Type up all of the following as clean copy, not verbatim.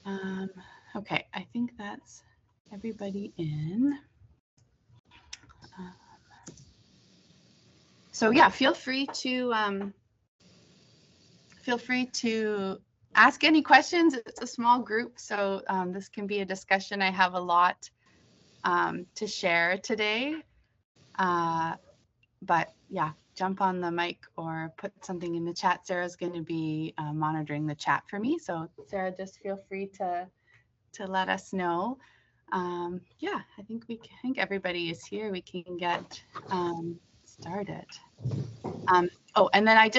Okay, I think that's everybody in. So yeah, feel free to ask any questions. It's a small group, so this can be a discussion. I have a lot to share today, but yeah, jump on the mic or put something in the chat. Sarah's going to be monitoring the chat for me, so Sarah, just feel free to let us know. Yeah, I think everybody is here. We can get started. Oh, and then I'll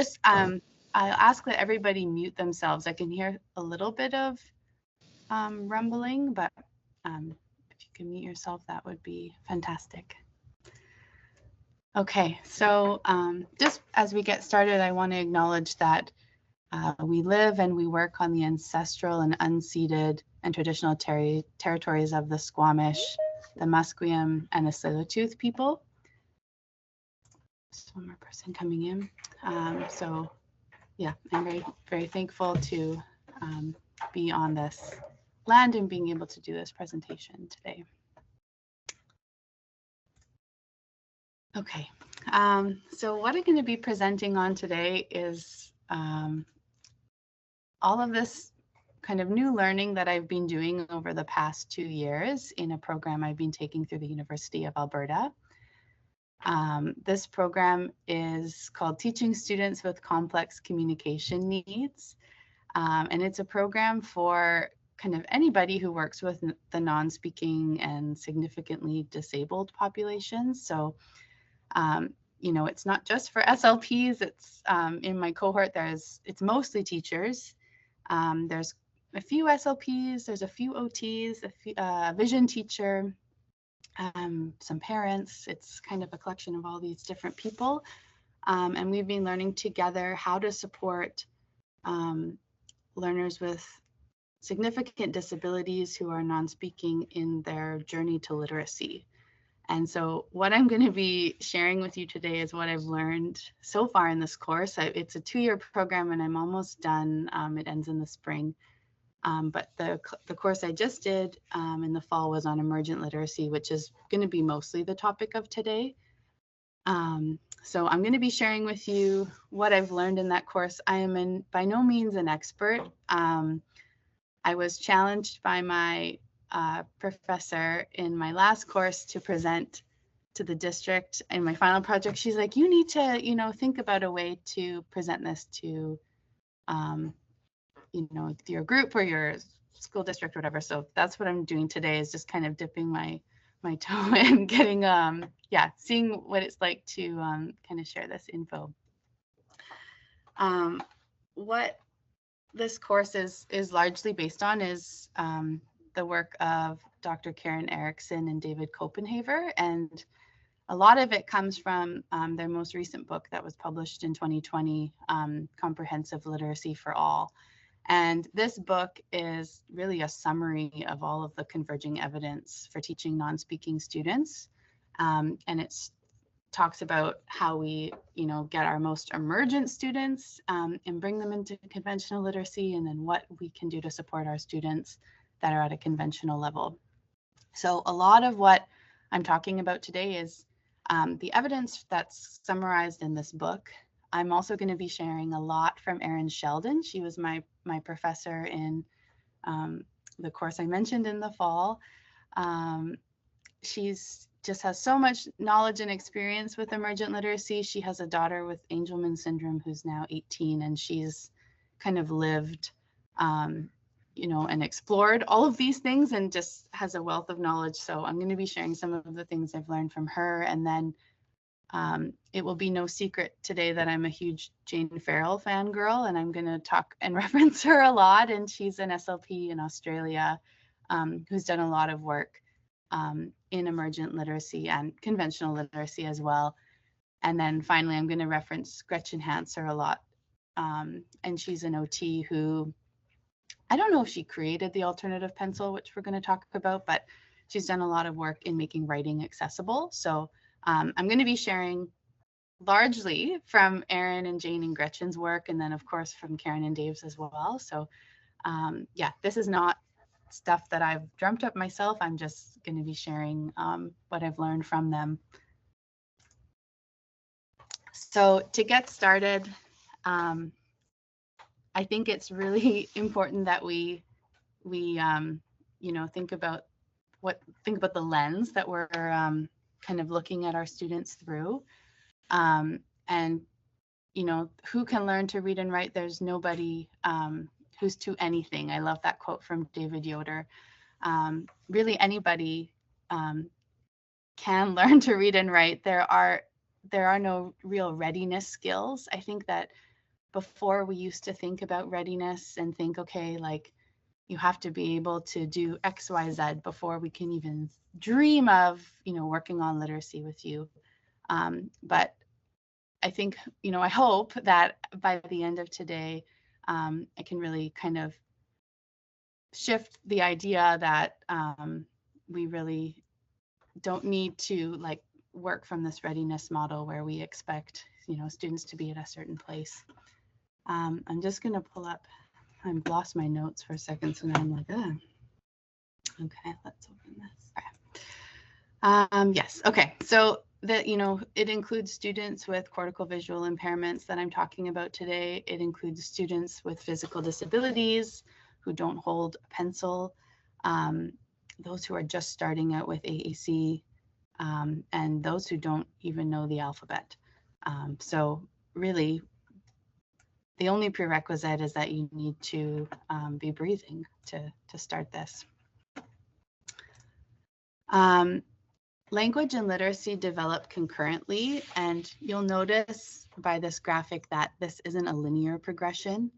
ask that everybody mute themselves. I can hear a little bit of rumbling, but if you can mute yourself, that would be fantastic. Okay, so just as we get started, I want to acknowledge that we live and we work on the ancestral and unceded and traditional territories of the Squamish, the Musqueam, and the Tsleil-Waututh people. Just one more person coming in. So yeah, I'm very, very thankful to be on this land and being able to do this presentation today. Okay, so what I'm going to be presenting on today is all of this kind of new learning that I've been doing over the past 2 years in a program I've been taking through the University of Alberta. This program is called Teaching Students with Complex Communication Needs. And it's a program for kind of anybody who works with the non-speaking and significantly disabled populations. So, you know, it's not just for SLPs. It's in my cohort, it's mostly teachers. There's a few SLPs, there's a few OTs, a vision teacher, some parents. It's kind of a collection of all these different people. And we've been learning together how to support learners with significant disabilities who are non-speaking in their journey to literacy. And so what I'm going to be sharing with you today is what I've learned so far in this course. It's a 2-year program and I'm almost done. It ends in the spring. But the course I just did in the fall was on emergent literacy, which is going to be mostly the topic of today. So I'm going to be sharing with you what I've learned in that course. I am by no means an expert. I was challenged by my professor in my last course to present to the district in my final project. She's like, you need to, you know, think about a way to present this to, you know, your group or your school district or whatever. So that's what I'm doing today, is just kind of dipping my toe in, getting, yeah, seeing what it's like to kind of share this info. What this course is largely based on is the work of Dr. Karen Erickson and David Copenhaver, and a lot of it comes from their most recent book that was published in 2020, Comprehensive Literacy for All. And this book is really a summary of all of the converging evidence for teaching non-speaking students. And it talks about how we, you know, get our most emergent students and bring them into conventional literacy, and then what we can do to support our students that are at a conventional level. So a lot of what I'm talking about today is the evidence that's summarized in this book. I'm also going to be sharing a lot from Erin Sheldon. She was my professor in the course I mentioned in the fall. She's just has so much knowledge and experience with emergent literacy. She has a daughter with Angelman syndrome who's now 18, and she's kind of lived, you know, and explored all of these things and just has a wealth of knowledge. So I'm going to be sharing some of the things I've learned from her. And then it will be no secret today that I'm a huge Jane Farrell fangirl, and I'm going to talk and reference her a lot. And she's an SLP in Australia who's done a lot of work in emergent literacy and conventional literacy as well. And then finally, I'm going to reference Gretchen Hanser a lot. And she's an OT who, I don't know if she created the alternative pencil, which we're going to talk about, but she's done a lot of work in making writing accessible. So I'm going to be sharing largely from Erin and Jane and Gretchen's work, and then of course from Karen and Dave's as well. So yeah, this is not stuff that I've dreamt up myself. I'm just going to be sharing what I've learned from them. So to get started, I think it's really important that we you know, think about the lens that we're kind of looking at our students through. And you know, who can learn to read and write? There's nobody who's to anything. I love that quote from David Yoder. Really, anybody can learn to read and write. There are no real readiness skills. I think that before we used to think about readiness and think, okay, like you have to be able to do X, Y, Z before we can even dream of, you know, working on literacy with you. But I think, you know, I hope that by the end of today, I can really kind of shift the idea that we really don't need to like work from this readiness model where we expect, you know, students to be at a certain place. I'm just going to pull up. I've lost my notes for a second, so now I'm like, oh. Okay, let's open this. Okay. Yes. Okay. So that, you know, it includes students with cortical visual impairments that I'm talking about today. It includes students with physical disabilities who don't hold a pencil, those who are just starting out with AAC, and those who don't even know the alphabet. So really, the only prerequisite is that you need to be breathing to start this. Language and literacy develop concurrently, and you'll notice by this graphic that this isn't a linear progression.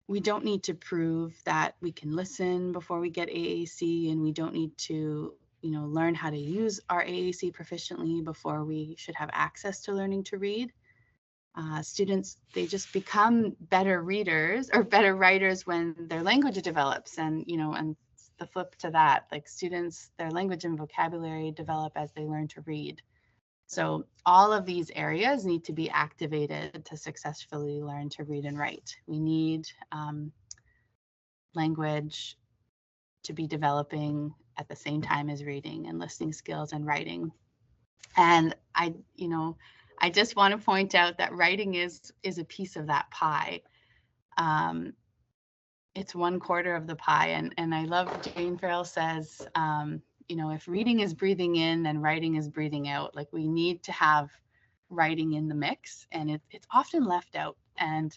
We don't need to prove that we can listen before we get AAC, and we don't need to, you know, learn how to use our AAC proficiently before we should have access to learning to read. Students, they just become better readers or better writers when their language develops, and, you know, and the flip to that, like students, their language and vocabulary develop as they learn to read. So all of these areas need to be activated to successfully learn to read and write. We need language to be developing at the same time as reading and listening skills and writing. And I just want to point out that writing is a piece of that pie. It's 1/4 of the pie, and I love Jane Farrell says, you know, if reading is breathing in, then writing is breathing out. Like we need to have writing in the mix, and it's often left out. And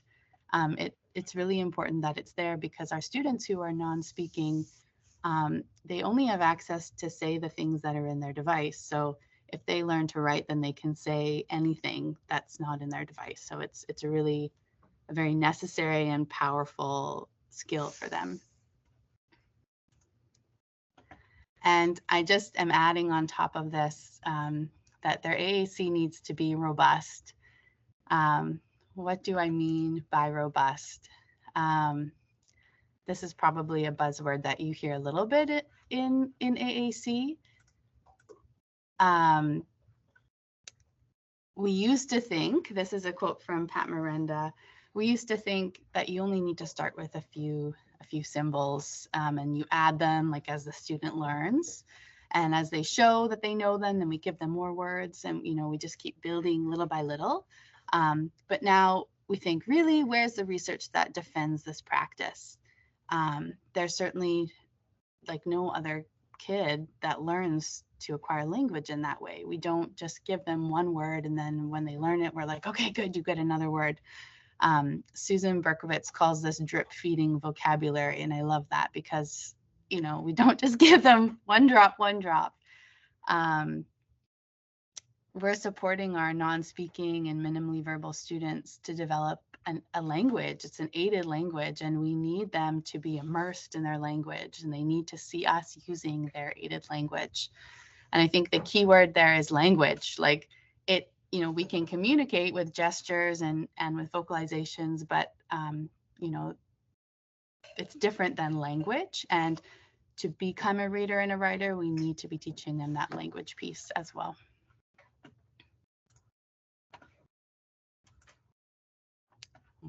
it's really important that it's there because our students who are non-speaking, they only have access to say the things that are in their device. So if they learn to write, then they can say anything that's not in their device. So it's a very necessary and powerful skill for them. And I just am adding on top of this that their AAC needs to be robust. What do I mean by robust? This is probably a buzzword that you hear a little bit in AAC. We used to think, this is a quote from Pat Miranda, we used to think that you only need to start with a few symbols and you add them like as the student learns. And as they show that they know them, then we give them more words, and you know, we just keep building little by little. But now we think, really, where's the research that defends this practice? There's certainly like no other kid that learns to acquire language in that way. We don't just give them one word and then when they learn it, we're like, okay, good, you get another word. Susan Berkowitz calls this drip feeding vocabulary, and I love that because, you know, we don't just give them one drop. We're supporting our non-speaking and minimally verbal students to develop a language. It's an aided language, and we need them to be immersed in their language, and they need to see us using their aided language. And I think the key word there is language. Like it, you know, we can communicate with gestures and with vocalizations, but you know, it's different than language. And to become a reader and a writer, we need to be teaching them that language piece as well.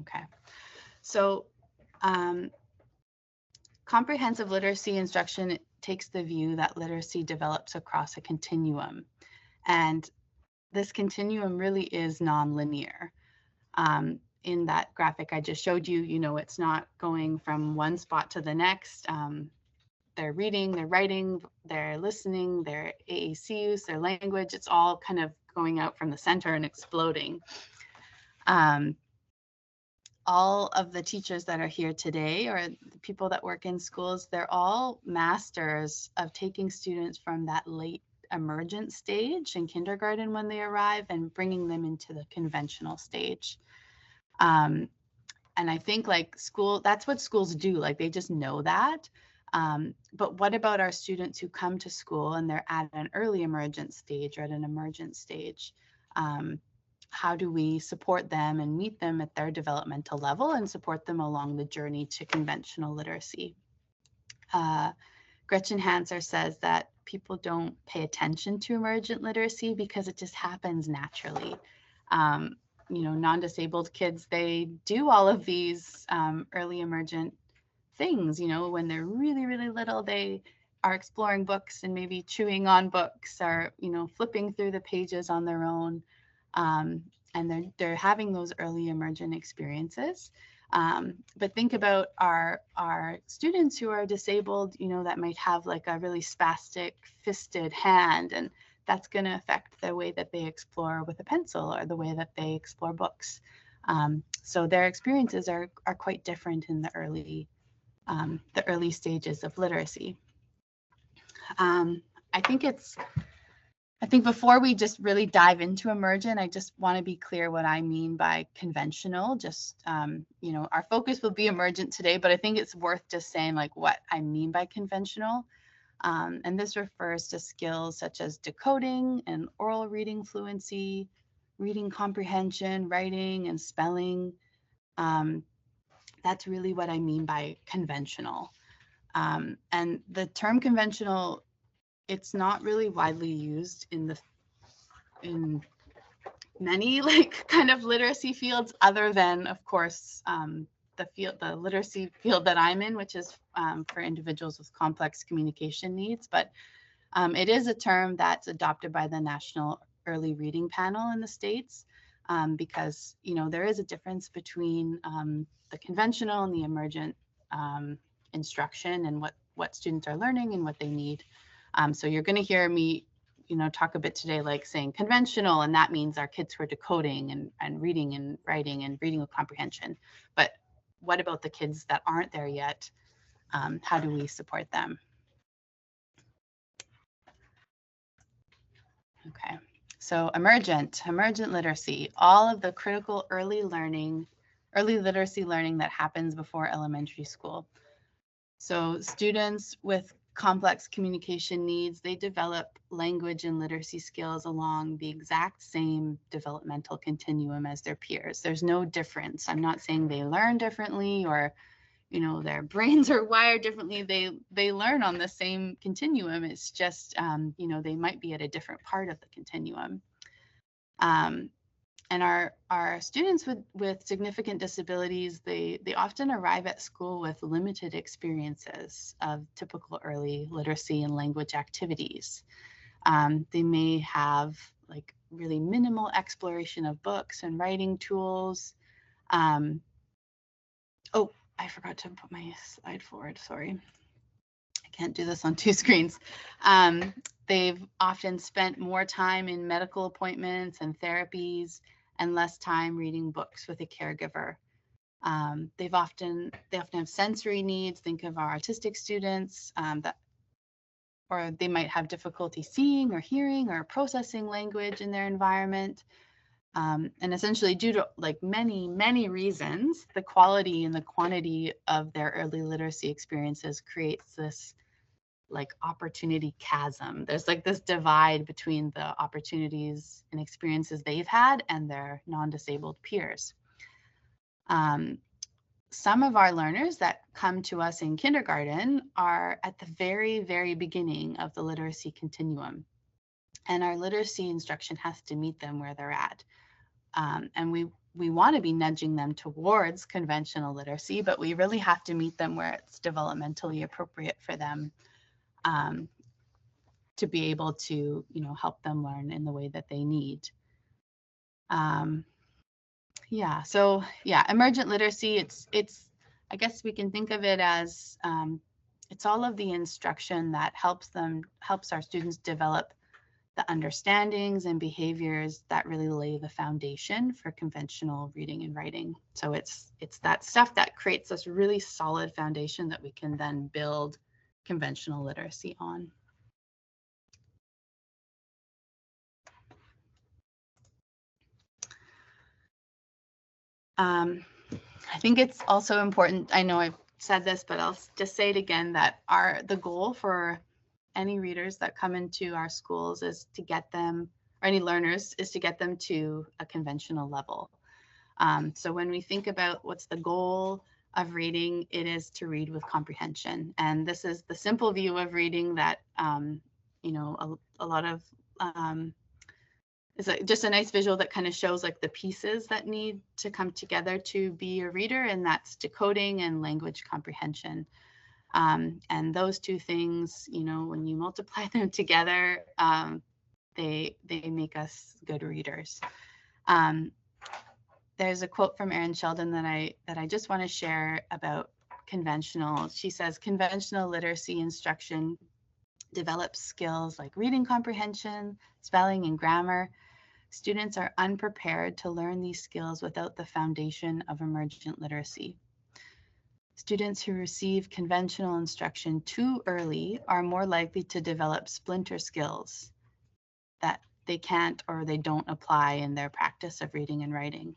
Okay, so comprehensive literacy instruction takes the view that literacy develops across a continuum. And this continuum really is nonlinear. In that graphic I just showed you, it's not going from one spot to the next. Their reading, their writing, their listening, their AAC use, their language, it's all kind of going out from the center and exploding. All of the teachers that are here today, or the people that work in schools, they're all masters of taking students from that late emergent stage in kindergarten when they arrive and bringing them into the conventional stage. And I think that's what schools do. Like they just know that. But what about our students who come to school and they're at an early emergent stage or at an emergent stage? How do we support them and meet them at their developmental level and support them along the journey to conventional literacy? Gretchen Hanser says that people don't pay attention to emergent literacy because it just happens naturally. Non-disabled kids, they do all of these early emergent things. When they're really, really little, they are exploring books and maybe chewing on books or, flipping through the pages on their own. And they're having those early emergent experiences. But think about our students who are disabled, that might have like a really spastic fisted hand, and that's going to affect the way that they explore with a pencil or the way that they explore books. So their experiences are quite different in the early stages of literacy. I think before we just really dive into emergent, I just want to be clear what I mean by conventional. Just, our focus will be emergent today, but I think it's worth just saying like what I mean by conventional. And this refers to skills such as decoding and oral reading fluency, reading comprehension, writing and spelling. That's really what I mean by conventional. And the term conventional, it's not really widely used in many kind of literacy fields, other than, of course, the literacy field that I'm in, which is for individuals with complex communication needs. But it is a term that's adopted by the National Early Reading Panel in the States, because there is a difference between the conventional and the emergent instruction and what students are learning and what they need. So you're going to hear me, talk a bit today, like saying conventional, and that means our kids who are decoding and reading and writing and reading with comprehension. But what about the kids that aren't there yet? How do we support them? Okay, so emergent literacy, all of the critical early literacy learning that happens before elementary school. So students with complex communication needs, they develop language and literacy skills along the exact same developmental continuum as their peers. There's no difference. I'm not saying they learn differently or, their brains are wired differently. They learn on the same continuum. It's just, they might be at a different part of the continuum. And our students with significant disabilities, they often arrive at school with limited experiences of typical early literacy and language activities. They may have like really minimal exploration of books and writing tools. Oh, I forgot to put my slide forward, sorry. I can't do this on two screens. They've often spent more time in medical appointments and therapies and less time reading books with a caregiver. They often have sensory needs. Think of our autistic students, or they might have difficulty seeing or hearing or processing language in their environment. And essentially, due to like many reasons, the quality and the quantity of their early literacy experiences creates this like opportunity chasm. There's like this divide between the opportunities and experiences they've had and their non-disabled peers. Some of our learners that come to us in kindergarten are at the very, very beginning of the literacy continuum. And our literacy instruction has to meet them where they're at. And we want to be nudging them towards conventional literacy, but we really have to meet them where it's developmentally appropriate for them, to be able to, help them learn in the way that they need. Emergent literacy, it's I guess we can think of it as it's all of the instruction that helps our students develop the understandings and behaviors that really lay the foundation for conventional reading and writing. So it's that stuff that creates this really solid foundation that we can then build conventional literacy on. I think it's also important, I know I've said this, but I'll just say it again, that the goal for any readers that come into our schools is to get them, or any learners, is to get them to a conventional level. So when we think about what's the goal of reading, it is to read with comprehension. And this is the simple view of reading that, a lot of, is just a nice visual that kind of shows like the pieces that need to come together to be a reader, and that's decoding and language comprehension. And those two things, when you multiply them together, they make us good readers. There's a quote from Erin Sheldon that I just want to share about conventional. She says, conventional literacy instruction develops skills like reading comprehension, spelling, and grammar. Students are unprepared to learn these skills without the foundation of emergent literacy. Students who receive conventional instruction too early are more likely to develop splinter skills that they can't or they don't apply in their practice of reading and writing.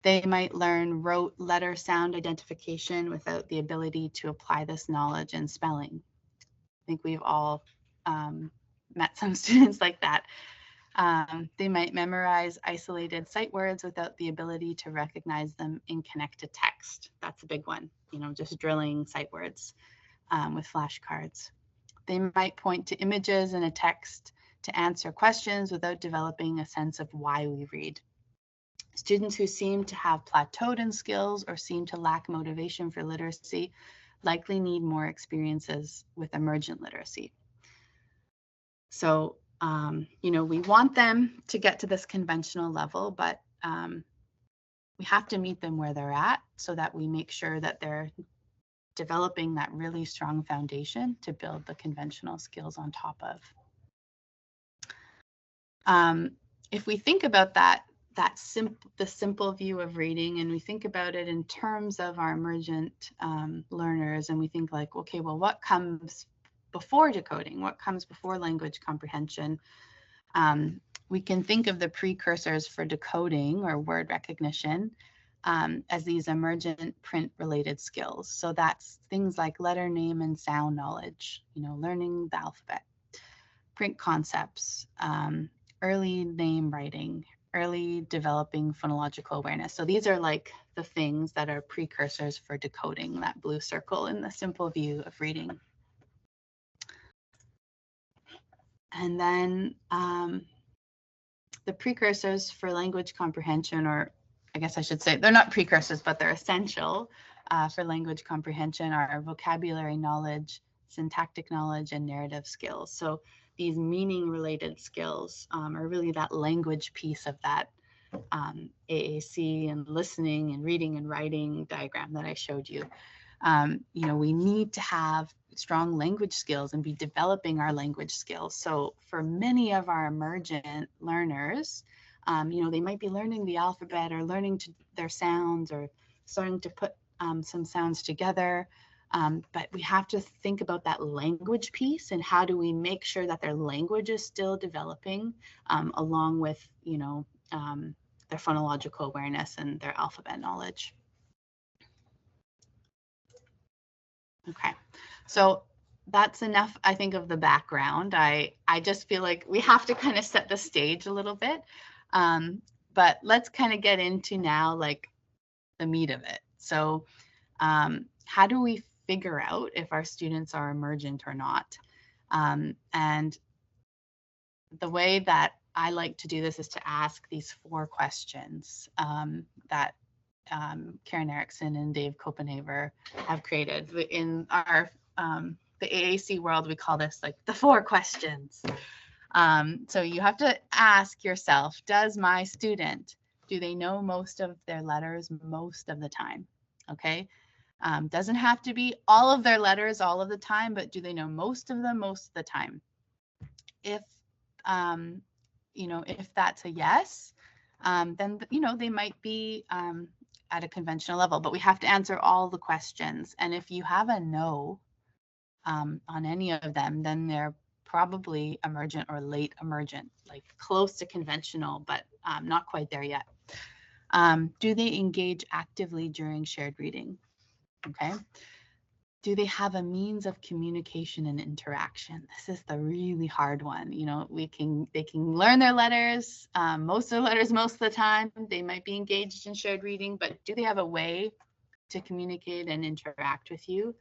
They might learn rote letter sound identification without the ability to apply this knowledge in spelling. I think we've all met some students like that. They might memorize isolated sight words without the ability to recognize them in connected text. That's a big one, just drilling sight words with flashcards. They might point to images in a text to answer questions without developing a sense of why we read. Students who seem to have plateaued in skills or seem to lack motivation for literacy likely need more experiences with emergent literacy. So, we want them to get to this conventional level, but we have to meet them where they're at so that we make sure that they're developing that really strong foundation to build the conventional skills on top of. If we think about the simple view of reading, and we think about it in terms of our emergent learners, and we think like, okay, well, what comes before decoding? What comes before language comprehension? We can think of the precursors for decoding or word recognition as these emergent print-related skills. So that's things like letter name and sound knowledge, learning the alphabet, print concepts, early name writing, early developing phonological awareness. So these are like the things that are precursors for decoding, that blue circle in the simple view of reading. And then the precursors for language comprehension, or I guess I should say, they're not precursors, but they're essential for language comprehension, are vocabulary knowledge, syntactic knowledge, and narrative skills. So these meaning-related skills are really that language piece of that AAC and listening and reading and writing diagram that I showed you. We need to have strong language skills and be developing our language skills. So for many of our emergent learners, they might be learning the alphabet or learning their sounds or starting to put some sounds together. But we have to think about that language piece and how do we make sure that their language is still developing along with, their phonological awareness and their alphabet knowledge. Okay, so that's enough, I think, of the background. I just feel like we have to kind of set the stage a little bit. But let's kind of get into now like the meat of it. So how do we figure out if our students are emergent or not? And the way that I like to do this is to ask these 4 questions that Karen Erickson and Dave Copenhaver have created. In our the AAC world, we call this like the 4 questions. So you have to ask yourself, does my student, do they know most of their letters most of the time? Okay. Doesn't have to be all of their letters all of the time, but do they know most of them most of the time? If, if that's a yes, then, they might be at a conventional level, but we have to answer all the questions. And if you have a no on any of them, then they're probably emergent or late emergent, like close to conventional, but not quite there yet. Do they engage actively during shared reading? Okay. Do they have a means of communication and interaction? This is the really hard one. They can learn their letters, most of the letters most of the time. They might be engaged in shared reading, but do they have a way to communicate and interact with you?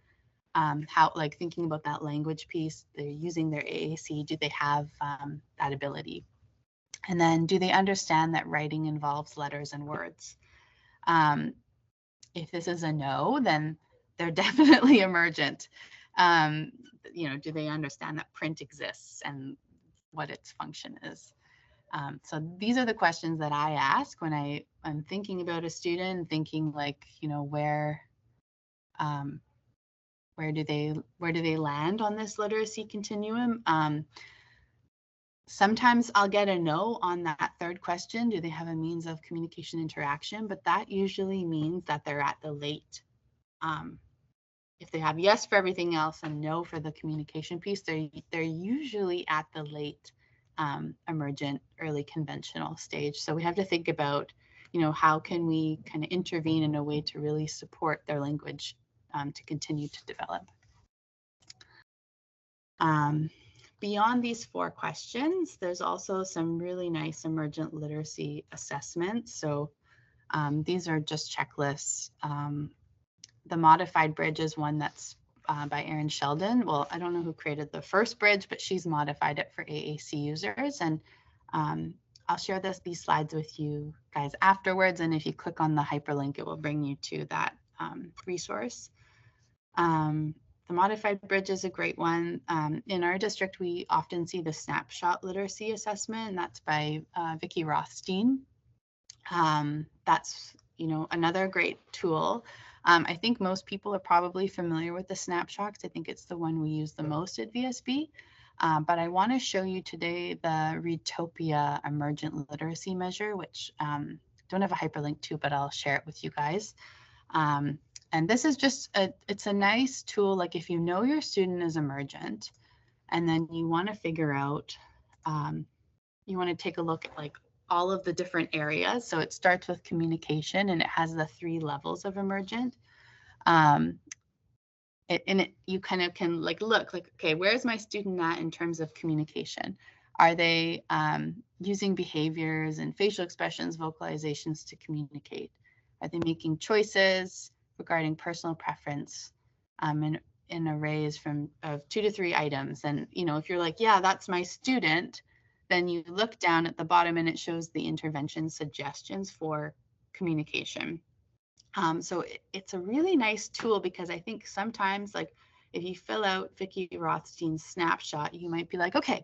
How, like thinking about that language piece, they're using their AAC, do they have that ability? And then do they understand that writing involves letters and words? If this is a no, then they're definitely emergent. Do they understand that print exists and what its function is? So these are the questions that I ask when I'm thinking about a student, thinking like, where do they land on this literacy continuum? Sometimes I'll get a no on that 3rd question. Do they have a means of communication interaction? But that usually means that they're at the late. If they have yes for everything else and no for the communication piece, they're usually at the late emergent, early conventional stage. So we have to think about, how can we kind of intervene in a way to really support their language to continue to develop. Beyond these 4 questions, there's also some really nice emergent literacy assessments. So these are just checklists. The modified bridge is one that's by Erin Sheldon. Well, I don't know who created the first bridge, but she's modified it for AAC users. And I'll share these slides with you guys afterwards. And if you click on the hyperlink, it will bring you to that resource. The modified bridge is a great one. In our district, we often see the snapshot literacy assessment, and that's by Vicki Rothstein. That's, another great tool. I think most people are probably familiar with the snapshots. I think it's the one we use the most at VSB. But I want to show you today the Readtopia emergent literacy measure, which don't have a hyperlink to, but I'll share it with you guys. And this is just it's a nice tool. Like if you know your student is emergent and then you want to figure out, you want to take a look at like all of the different areas. So it starts with communication and it has the 3 levels of emergent. You kind of can like look like, okay, where's my student at in terms of communication? Are they using behaviors and facial expressions, vocalizations to communicate? Are they making choices regarding personal preference in arrays of 2 to 3 items? And, if you're like, yeah, that's my student, then you look down at the bottom and it shows the intervention suggestions for communication. So it's a really nice tool because I think sometimes, like, if you fill out Vicki Rothstein's snapshot, you might be like, okay,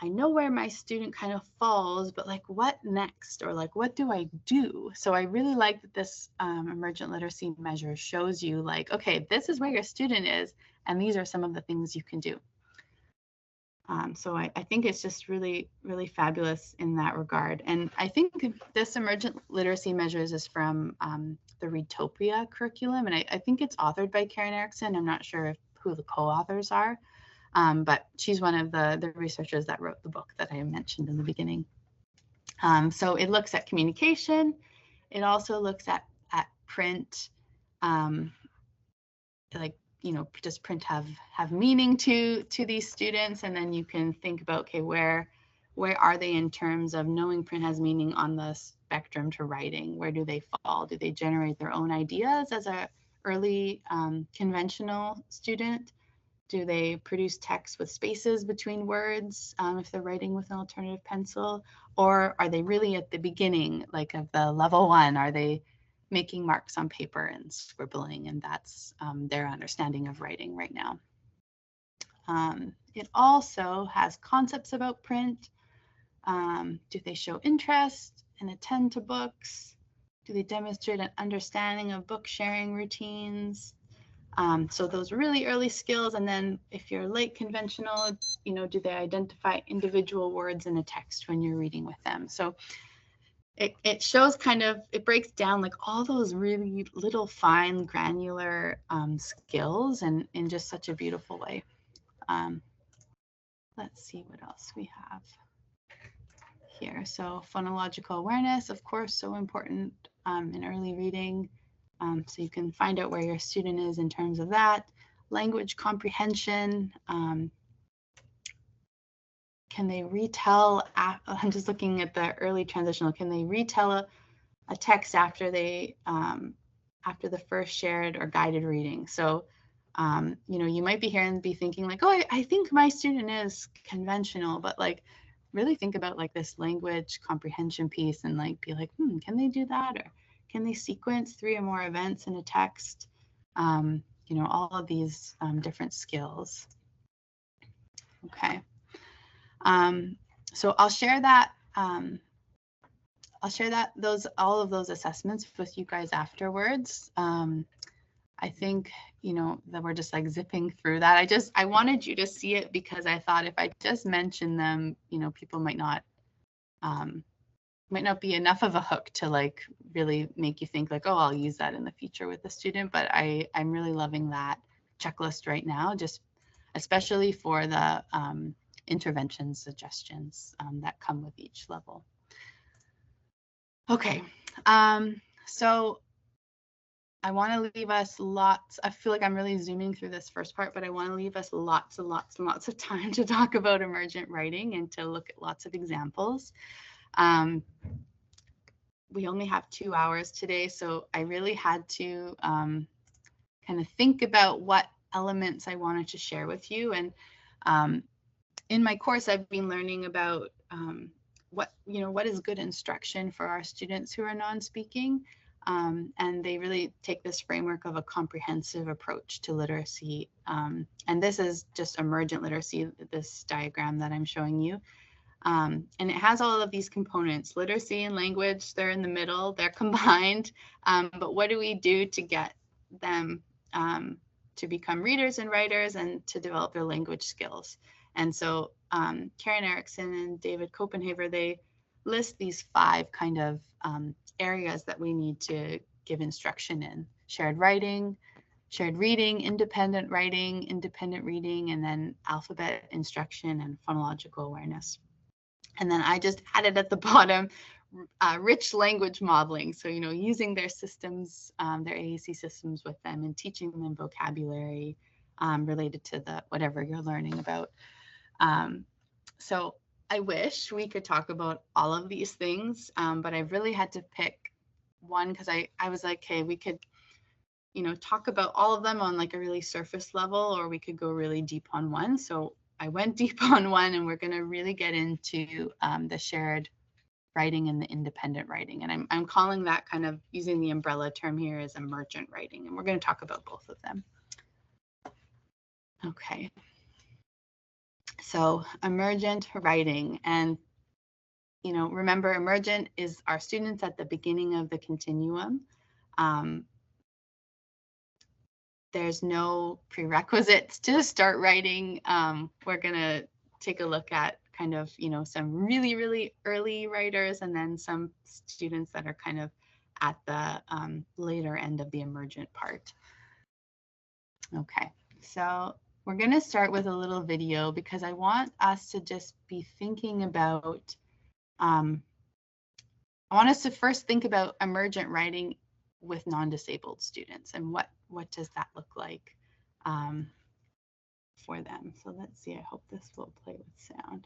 I know where my student kind of falls, but like what next? Or like, what do I do? So I really like that this emergent literacy measure shows you like, okay, this is where your student is, and these are some of the things you can do. So I think it's just really, really fabulous in that regard. And I think this emergent literacy measures is from the Readtopia curriculum. And I think it's authored by Karen Erickson. I'm not sure who the co-authors are. But she's one of the researchers that wrote the book that I mentioned in the beginning. So it looks at communication. It also looks at print, like, does print have meaning to these students? And then you can think about, okay, where are they in terms of knowing print has meaning on the spectrum to writing? Where do they fall? Do they generate their own ideas as a early conventional student? Do they produce text with spaces between words if they're writing with an alternative pencil? Or are they really at the beginning, like of the level 1? Are they making marks on paper and scribbling, and that's their understanding of writing right now? It also has concepts about print. Do they show interest and attend to books? Do they demonstrate an understanding of book sharing routines? So those really early skills. And then if you're late conventional, you know, do they identify individual words in a text when you're reading with them? So it shows kind of, it breaks down like all those really little fine granular skills, and in just such a beautiful way. Let's see what else we have here. So phonological awareness, of course, so important in early reading. So you can find out where your student is in terms of that. Language comprehension. Can they retell, I'm just looking at the early transitional, can they retell a text after they, after the first shared or guided reading? So, you know, you might be here and be thinking like, oh, I think my student is conventional, but like really think about like this language comprehension piece and like be like, can they do that? Or can they sequence 3 or more events in a text? You know, all of these different skills. Okay. So I'll share that. All of those assessments with you guys afterwards. I think, you know, that we're just like zipping through that. I wanted you to see it because I thought if I just mention them, you know, people might not be enough of a hook to like really make you think like, oh, I'll use that in the future with the student. But I'm really loving that checklist right now, just especially for the intervention suggestions that come with each level. Okay, so I want to leave us lots. I feel like I'm really zooming through this first part, but I want to leave us lots and lots and lots of time to talk about emergent writing and to look at lots of examples. We only have 2 hours today, so I really had to kind of think about what elements I wanted to share with you. And in my course, I've been learning about what is good instruction for our students who are non-speaking. And they really take this framework of a comprehensive approach to literacy. And this is just emergent literacy, this diagram that I'm showing you. And it has all of these components. Literacy and language, they're in the middle, they're combined. But what do we do to get them to become readers and writers and to develop their language skills? And so Karen Erickson and David Copenhaver, they list these 5 kind of areas that we need to give instruction in: shared writing, shared reading, independent writing, independent reading, and then alphabet instruction and phonological awareness. And then I just added at the bottom rich language modeling. So, you know, using their systems, their AAC systems with them and teaching them vocabulary related to the whatever you're learning about. So I wish we could talk about all of these things, but I really had to pick one because I was like, hey, we could, you know, talk about all of them on like a really surface level, or we could go really deep on one. So I went deep on one, and we're going to really get into the shared writing and the independent writing. And I'm calling that, kind of using the umbrella term here, as emergent writing. And we're going to talk about both of them. Okay. So emergent writing, and, you know, remember, emergent is our students at the beginning of the continuum. There's no prerequisites to start writing. We're going to take a look at kind of, you know, some really, really early writers, and then some students that are kind of at the later end of the emergent part. Okay, so we're going to start with a little video because I want us to just be thinking about, I want us to first think about emergent writing with non-disabled students, and what does that look like for them. So let's see, I hope this will play with sound.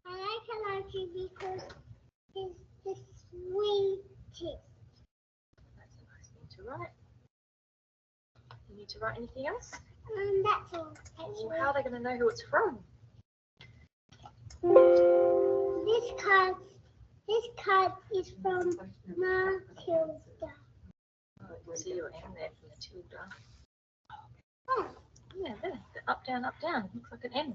I like allergy because it's the sweetest. That's a nice thing to write. to write anything else? That's all. Well, how are they going to know who it's from? This card is from Matilda. Oh, you see your M there from Matilda. Oh, Yeah, there. The up, down, looks like an M.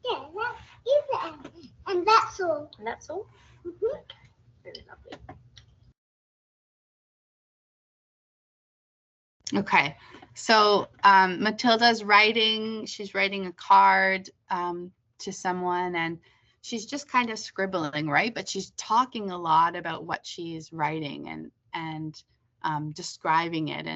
yeah, that is an M. And that's all. And that's all? Mm-hmm. Okay, very lovely. Okay, so Matilda's writing, she's writing a card to someone, and she's just kind of scribbling, right? But she's talking a lot about what she's writing and describing it.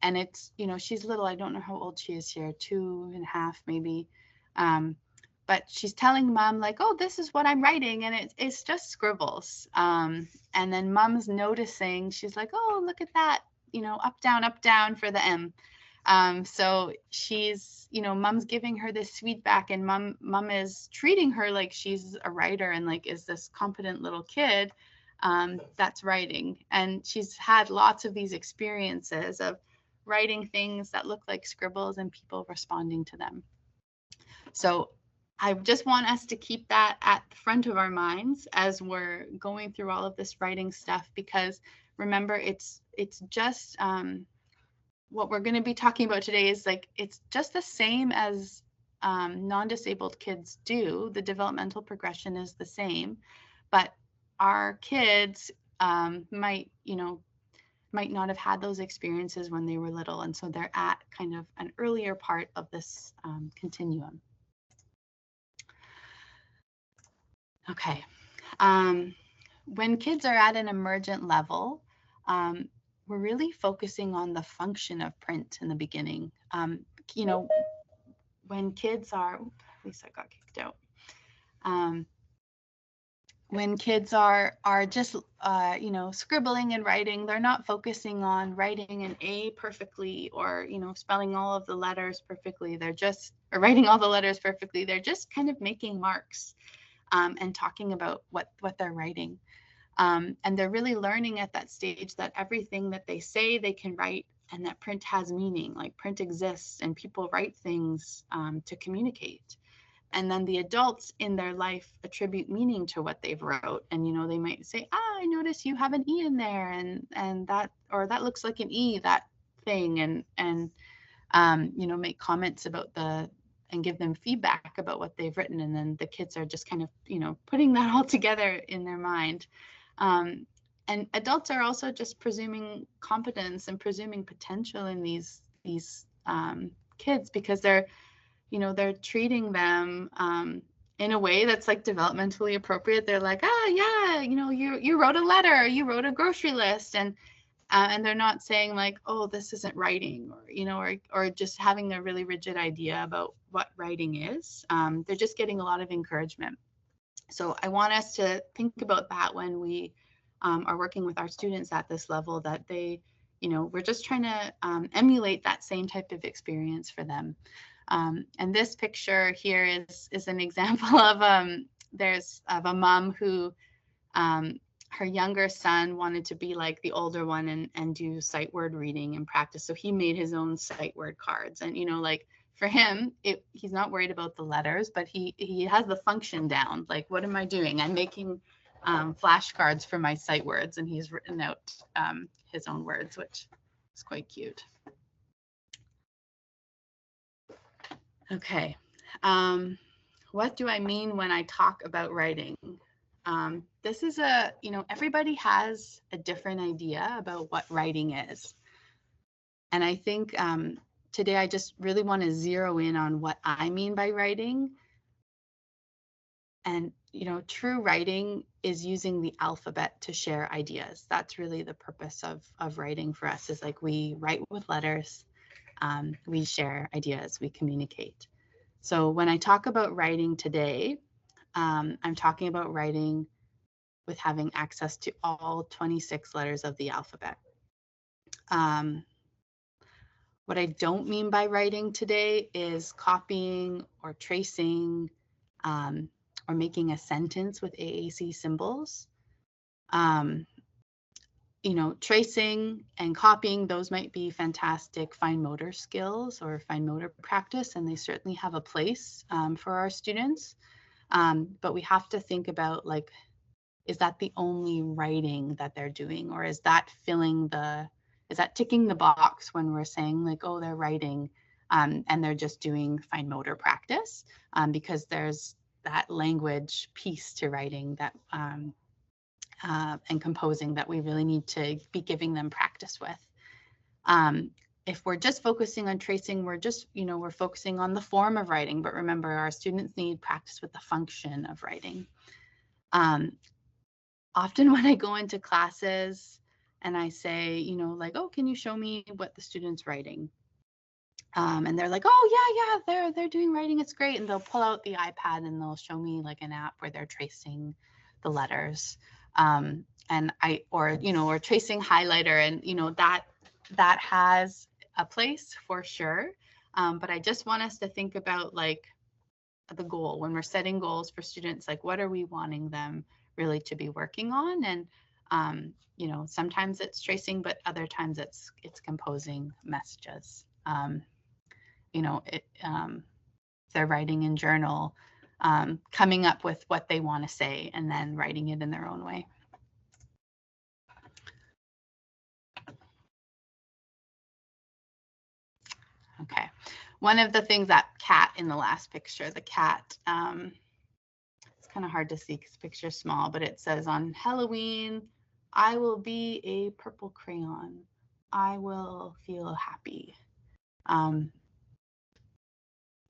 And it's, you know, she's little, I don't know how old she is here, 2.5 maybe. But she's telling mom like, oh, this is what I'm writing. And it's just scribbles. And then mom's noticing, she's like, oh, look at that. You know, up, down for the M. So she's, you know, mom's giving her this feedback, and mom is treating her like she's a writer and like is this competent little kid that's writing. And she's had lots of these experiences of writing things that look like scribbles and people responding to them. So I just want us to keep that at the front of our minds as we're going through all of this writing stuff, because remember, it's just what we're going to be talking about today is like, it's just the same as non-disabled kids do. The developmental progression is the same, but our kids might not have had those experiences when they were little. And so they're at kind of an earlier part of this continuum. Okay. When kids are at an emergent level, we're really focusing on the function of print in the beginning. You know, when kids are, at least I got kicked out. When kids are just, you know, scribbling and writing, they're not focusing on writing an A perfectly or, you know, spelling all of the letters perfectly. They're just, or writing all the letters perfectly. They're just kind of making marks and talking about what they're writing. And they're really learning at that stage that everything that they say they can write, and that print has meaning, like print exists and people write things to communicate. And then the adults in their life attribute meaning to what they've wrote. And, you know, they might say, I notice you have an E in there, and that, or that looks like an E, that thing, and you know, make comments about and give them feedback about what they've written. And then the kids are just kind of, you know, putting that all together in their mind. And adults are also just presuming competence and presuming potential in these kids, because they're, you know, they're treating them in a way that's like developmentally appropriate. They're like, yeah, you know, you wrote a letter, you wrote a grocery list, and they're not saying like, oh, this isn't writing, or, you know, or just having a really rigid idea about what writing is. They're just getting a lot of encouragement. So I want us to think about that when we are working with our students at this level, that they, you know, we're just trying to emulate that same type of experience for them. And this picture here is an example of a mom who her younger son wanted to be like the older one and do sight word reading and practice. So he made his own sight word cards. And, you know, like for him, he's not worried about the letters, but he has the function down. Like, what am I doing? I'm making flashcards for my sight words, and he's written out his own words, which is quite cute. Okay. What do I mean when I talk about writing? This is you know, everybody has a different idea about what writing is. And I think today I just really want to zero in on what I mean by writing. And, you know, true writing is using the alphabet to share ideas. That's really the purpose of writing for us, is like we write with letters, we share ideas, we communicate. So when I talk about writing today, I'm talking about writing with having access to all 26 letters of the alphabet. What I don't mean by writing today is copying or tracing or making a sentence with AAC symbols. you know, tracing and copying, those might be fantastic fine motor skills or fine motor practice, and they certainly have a place for our students. But we have to think about, like, is that the only writing that they're doing, or is that ticking the box when we're saying, like, oh, they're writing and they're just doing fine motor practice, because there's that language piece to writing that and composing that we really need to be giving them practice with. If we're just focusing on tracing, we're focusing on the form of writing, but remember, our students need practice with the function of writing. Often when I go into classes and I say, you know, like, oh, can you show me what the student's writing? And they're like, oh, yeah, they're doing writing. It's great. And they'll pull out the iPad and they'll show me like an app where they're tracing the letters. Or tracing highlighter, and, you know, that has a place for sure. But I just want us to think about, like, the goal when we're setting goals for students, like, what are we wanting them really to be working on? And you know, sometimes it's tracing, but other times it's composing messages. You know, they're writing in journal, coming up with what they want to say and then writing it in their own way. Okay, one of the things, that cat in the last picture, the cat, it's kind of hard to see because the picture's small, but it says, on Halloween, I will be a purple crayon. I will feel happy.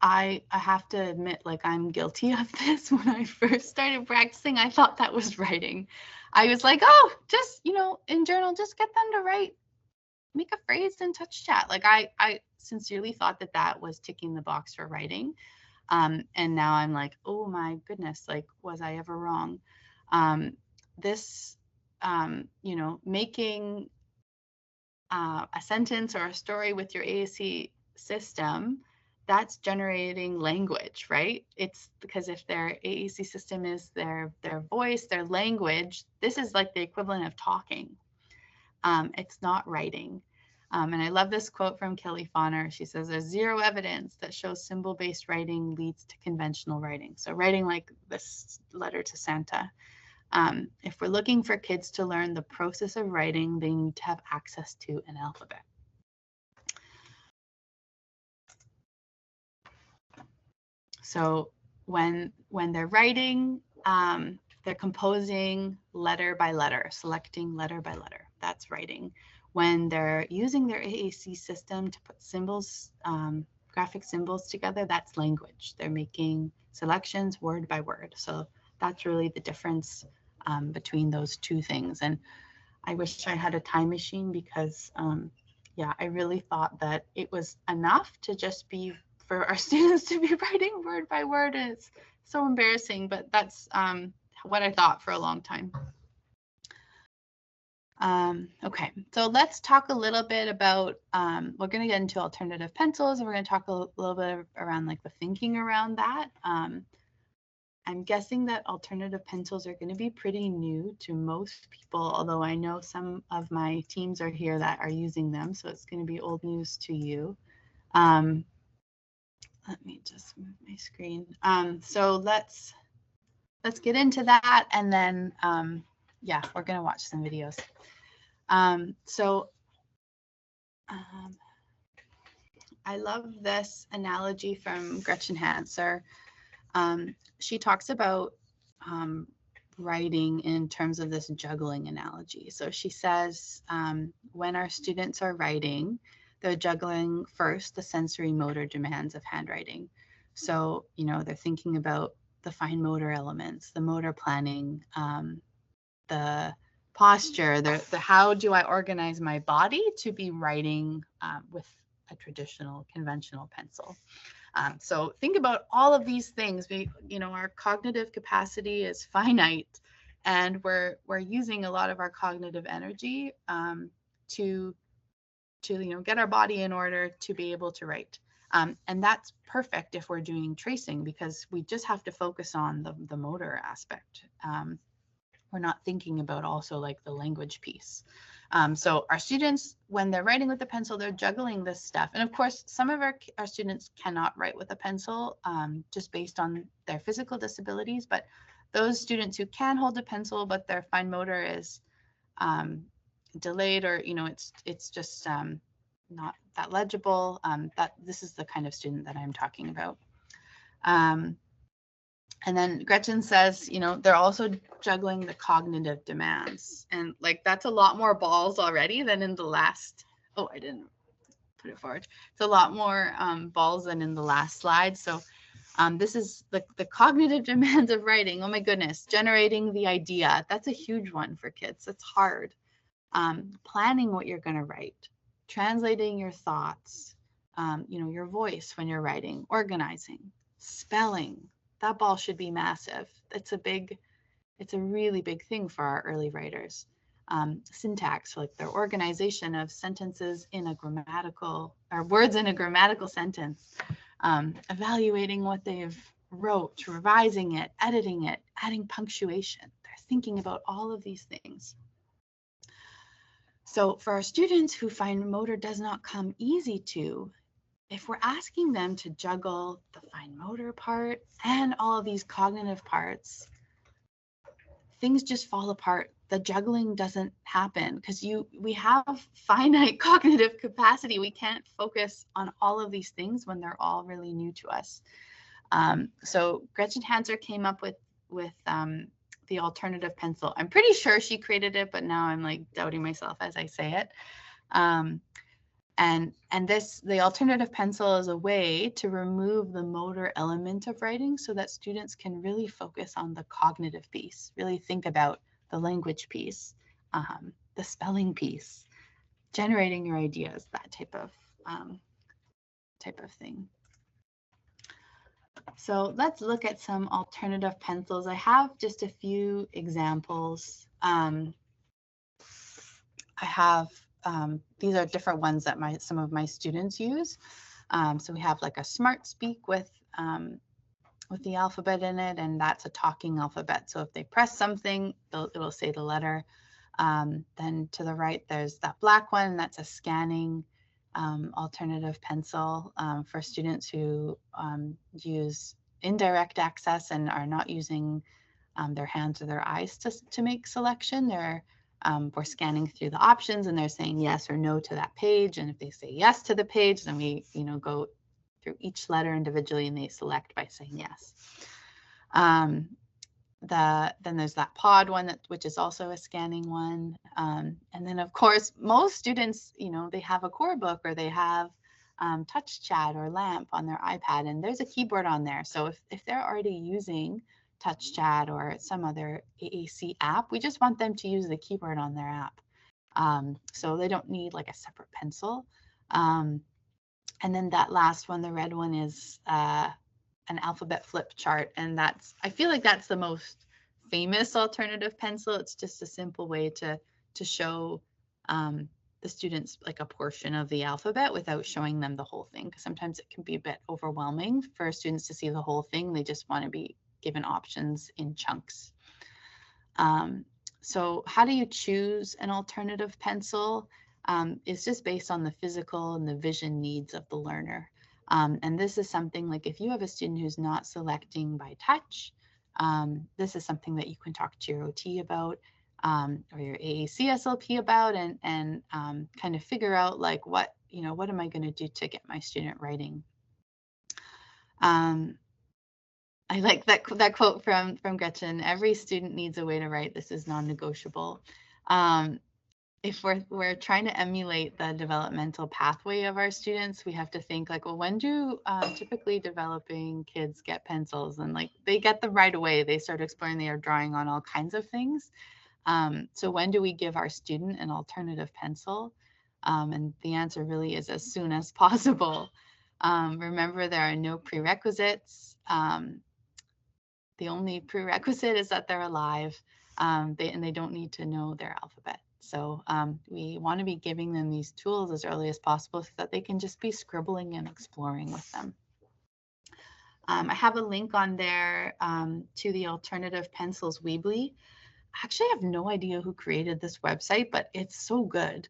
I have to admit, like, I'm guilty of this. When I first started practicing, I thought that was writing. I was like, oh, just, you know, in journal, just get them to write, make a phrase in touch chat. Like, I sincerely thought that was ticking the box for writing. And now I'm like, oh my goodness, like, was I ever wrong? You know, making a sentence or a story with your AAC system, that's generating language, right? It's because if their AAC system is their voice, their language, this is like the equivalent of talking. It's not writing. And I love this quote from Kelly Fauner. She says, there's zero evidence that shows symbol-based writing leads to conventional writing. So writing like this letter to Santa. If we're looking for kids to learn the process of writing, they need to have access to an alphabet. So when they're writing, they're composing letter by letter, selecting letter by letter. That's writing. When they're using their AAC system to put symbols, graphic symbols together, that's language. They're making selections word by word. So that's really the difference between those two things. And I wish I had a time machine, because yeah, I really thought that it was enough to just be for our students to be writing word by word. And it's so embarrassing, but that's what I thought for a long time. Okay, so let's talk a little bit about, we're going to get into alternative pencils, and we're going to talk a little bit around like the thinking around that. I'm guessing that alternative pencils are going to be pretty new to most people, although I know some of my teams are here that are using them, so it's going to be old news to you. Let me just move my screen. So let's get into that, and then yeah, we're going to watch some videos. I love this analogy from Gretchen Hanser. She talks about writing in terms of this juggling analogy. So she says, when our students are writing, they're juggling first the sensory motor demands of handwriting. So, you know, they're thinking about the fine motor elements, the motor planning, the posture, the how do I organize my body to be writing with a traditional conventional pencil. So think about all of these things. Our cognitive capacity is finite, and we're using a lot of our cognitive energy to get our body in order to be able to write. And that's perfect if we're doing tracing, because we just have to focus on the motor aspect. we're not thinking about also like the language piece. So our students, when they're writing with a pencil, they're juggling this stuff. And of course, some of our students cannot write with a pencil just based on their physical disabilities. But those students who can hold a pencil, but their fine motor is delayed, or, you know, it's just not that legible, that this is the kind of student that I'm talking about. And then Gretchen says, you know, they're also juggling the cognitive demands. And like, that's a lot more balls already than in the last, oh, I didn't put it forward. It's a lot more balls than in the last slide. So this is the cognitive demands of writing. Oh my goodness, generating the idea. That's a huge one for kids. It's hard. Planning what you're gonna write, translating your thoughts, you know, your voice when you're writing, organizing, spelling. That ball should be massive. It's a really big thing for our early writers. Syntax, like their organization of sentences in a grammatical, or words in a grammatical sentence, evaluating what they've wrote, revising it, editing it, adding punctuation. They're thinking about all of these things. So for our students who fine motor does not come easy to, if we're asking them to juggle the fine motor part and all of these cognitive parts, things just fall apart. The juggling doesn't happen because we have finite cognitive capacity. We can't focus on all of these things when they're all really new to us. So Gretchen Hanser came up with the alternative pencil. I'm pretty sure she created it, but now I'm like doubting myself as I say it. And the alternative pencil is a way to remove the motor element of writing so that students can really focus on the cognitive piece, really think about the language piece, the spelling piece, generating your ideas, that type of thing. So let's look at some alternative pencils. I have just a few examples. I have these are different ones that some of my students use. So we have like a Smart Speak with the alphabet in it, and that's a talking alphabet. So if they press something, it'll say the letter. Then to the right, there's that black one. That's a scanning alternative pencil for students who use indirect access and are not using their hands or their eyes to make selection. We're scanning through the options and they're saying yes or no to that page. And if they say yes to the page, then we, you know, go through each letter individually and they select by saying yes. Then there's that pod one, which is also a scanning one. And then of course, most students, you know, they have a core book or they have Touch Chat or LAMP on their iPad, and there's a keyboard on there. So if they're already using Touch Chat or some other AAC app, we just want them to use the keyboard on their app. So they don't need like a separate pencil. And then that last one, the red one, is an alphabet flip chart. And I feel like that's the most famous alternative pencil. It's just a simple way to show the students like a portion of the alphabet without showing them the whole thing. Because sometimes it can be a bit overwhelming for students to see the whole thing. They just want to be given options in chunks. So how do you choose an alternative pencil? It's just based on the physical and the vision needs of the learner. And this is something like if you have a student who's not selecting by touch, this is something that you can talk to your OT about or your AAC SLP about and kind of figure out like what am I going to do to get my student writing. I like that quote from Gretchen. Every student needs a way to write. This is non-negotiable. If we're trying to emulate the developmental pathway of our students, we have to think like, well, when do typically developing kids get pencils? And like they get them right away. They start exploring, they are drawing on all kinds of things. So when do we give our student an alternative pencil? And the answer really is as soon as possible. Remember, there are no prerequisites. The only prerequisite is that they're alive and they don't need to know their alphabet. So we want to be giving them these tools as early as possible so that they can just be scribbling and exploring with them. I have a link on there to the Alternative Pencils Weebly. actually have no idea who created this website, but it's so good.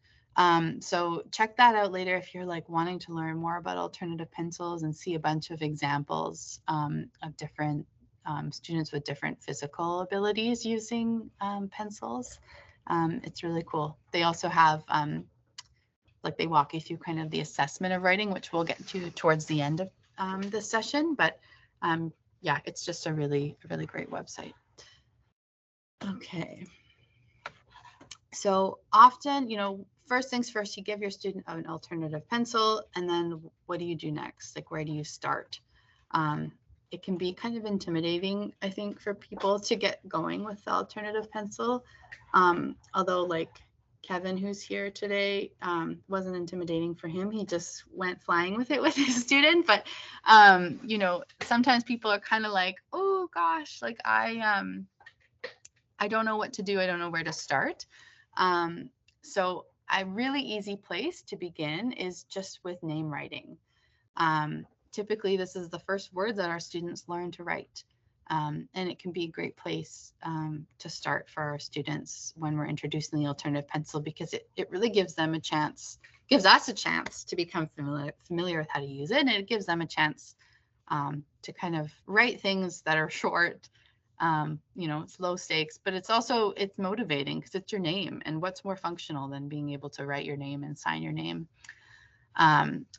So check that out later if you're like wanting to learn more about alternative pencils and see a bunch of examples of different students with different physical abilities using pencils. It's really cool. They also have like they walk you through kind of the assessment of writing, which we'll get to towards the end of this session. But yeah, it's just a really great website. Okay. So often, you know, first things first, you give your student an alternative pencil, and then what do you do next? Like, where do you start? It can be kind of intimidating, I think, for people to get going with the alternative pencil. Although like Kevin, who's here today, wasn't intimidating for him. He just went flying with it with his student. But, you know, sometimes people are kind of like, oh gosh, like I don't know what to do. I don't know where to start. So a really easy place to begin is just with name writing. Typically, this is the first words that our students learn to write. And it can be a great place to start for our students when we're introducing the alternative pencil, because it really gives them a chance, gives us a chance to become familiar with how to use it. And it gives them a chance to kind of write things that are short. You know, it's low stakes, but it's motivating because it's your name, and what's more functional than being able to write your name and sign your name.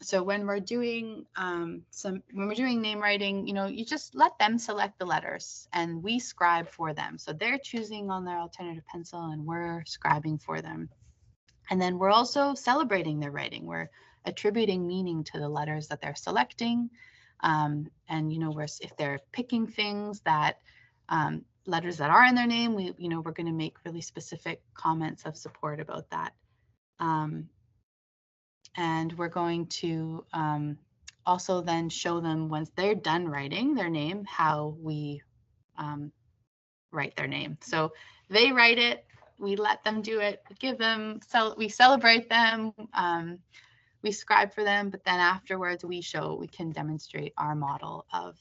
So when we're doing name writing, you know, you just let them select the letters and we scribe for them. So they're choosing on their alternative pencil and we're scribing for them. And then we're also celebrating their writing. We're attributing meaning to the letters that they're selecting. And, you know, if they're picking things that letters that are in their name, we're going to make really specific comments of support about that. And we're going to also then show them, once they're done writing their name, how we write their name. So they write it, we let them do it, we celebrate them, we scribe for them, but then afterwards we can demonstrate our model of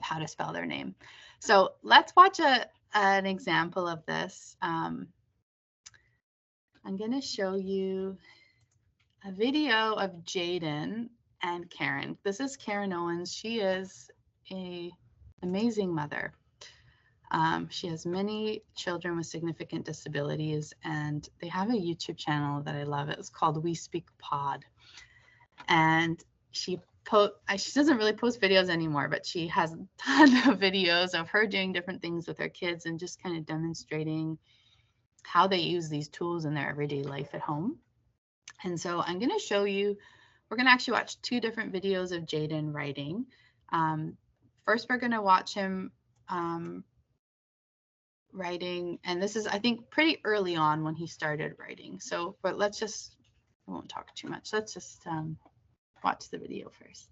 how to spell their name. So let's watch an example of this. I'm going to show you a video of Jaden and Karen. This is Karen Owens. She is an amazing mother. She has many children with significant disabilities, and they have a YouTube channel that I love. It's called We Speak Pod. And she doesn't really post videos anymore, but she has a ton of videos of her doing different things with her kids and just kind of demonstrating how they use these tools in their everyday life at home. And so I'm going to show you, we're going to actually watch two different videos of Jaden writing. First, we're going to watch him writing, and this is, I think, pretty early on when he started writing. So, but I won't talk too much. Let's just watch the video first.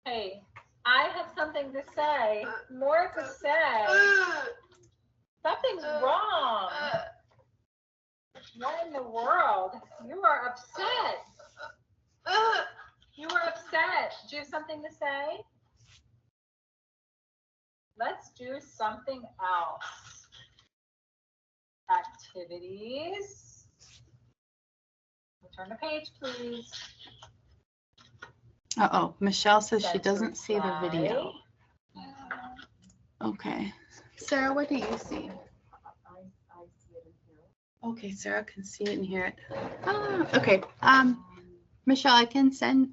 Hey, I have something to say. More to say. Something's wrong. What in the world? You are upset. You are upset. Do you have something to say? Let's do something else. Activities. Turn the page, please. Uh-oh, Michelle says she doesn't see the video. Okay. Sarah, what do you see? I see it in here. Okay, Sarah can see it and hear it. Okay. Michelle,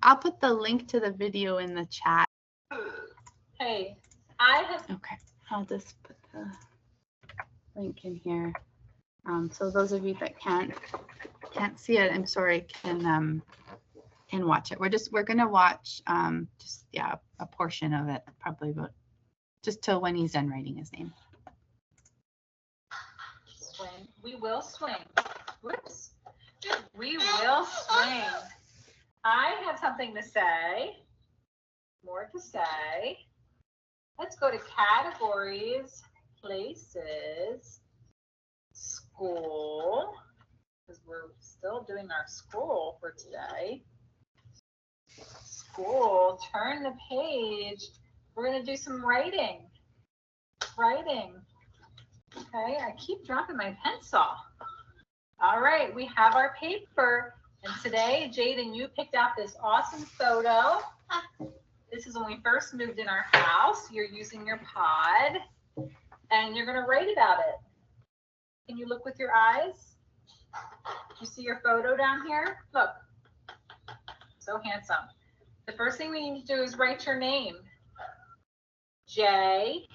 I'll put the link to the video in the chat. Hey, Okay, I'll just put the link in here. So those of you that can't see it, I'm sorry, can watch it. We're gonna watch a portion of it, probably about just till when he's done writing his name. Swing. We will swing. Whoops. We will swing. I have something to say. More to say. Let's go to categories, places, school, because we're still doing our school for today. School, turn the page. We're going to do some writing. Writing. Okay, I keep dropping my pencil. All right, we have our paper. And today, Jaden, you picked out this awesome photo. This is when we first moved in our house. You're using your pod, and you're going to write about it. Can you look with your eyes? You see your photo down here? Look. So handsome. The first thing we need to do is write your name. J-A-Y-D-E-N.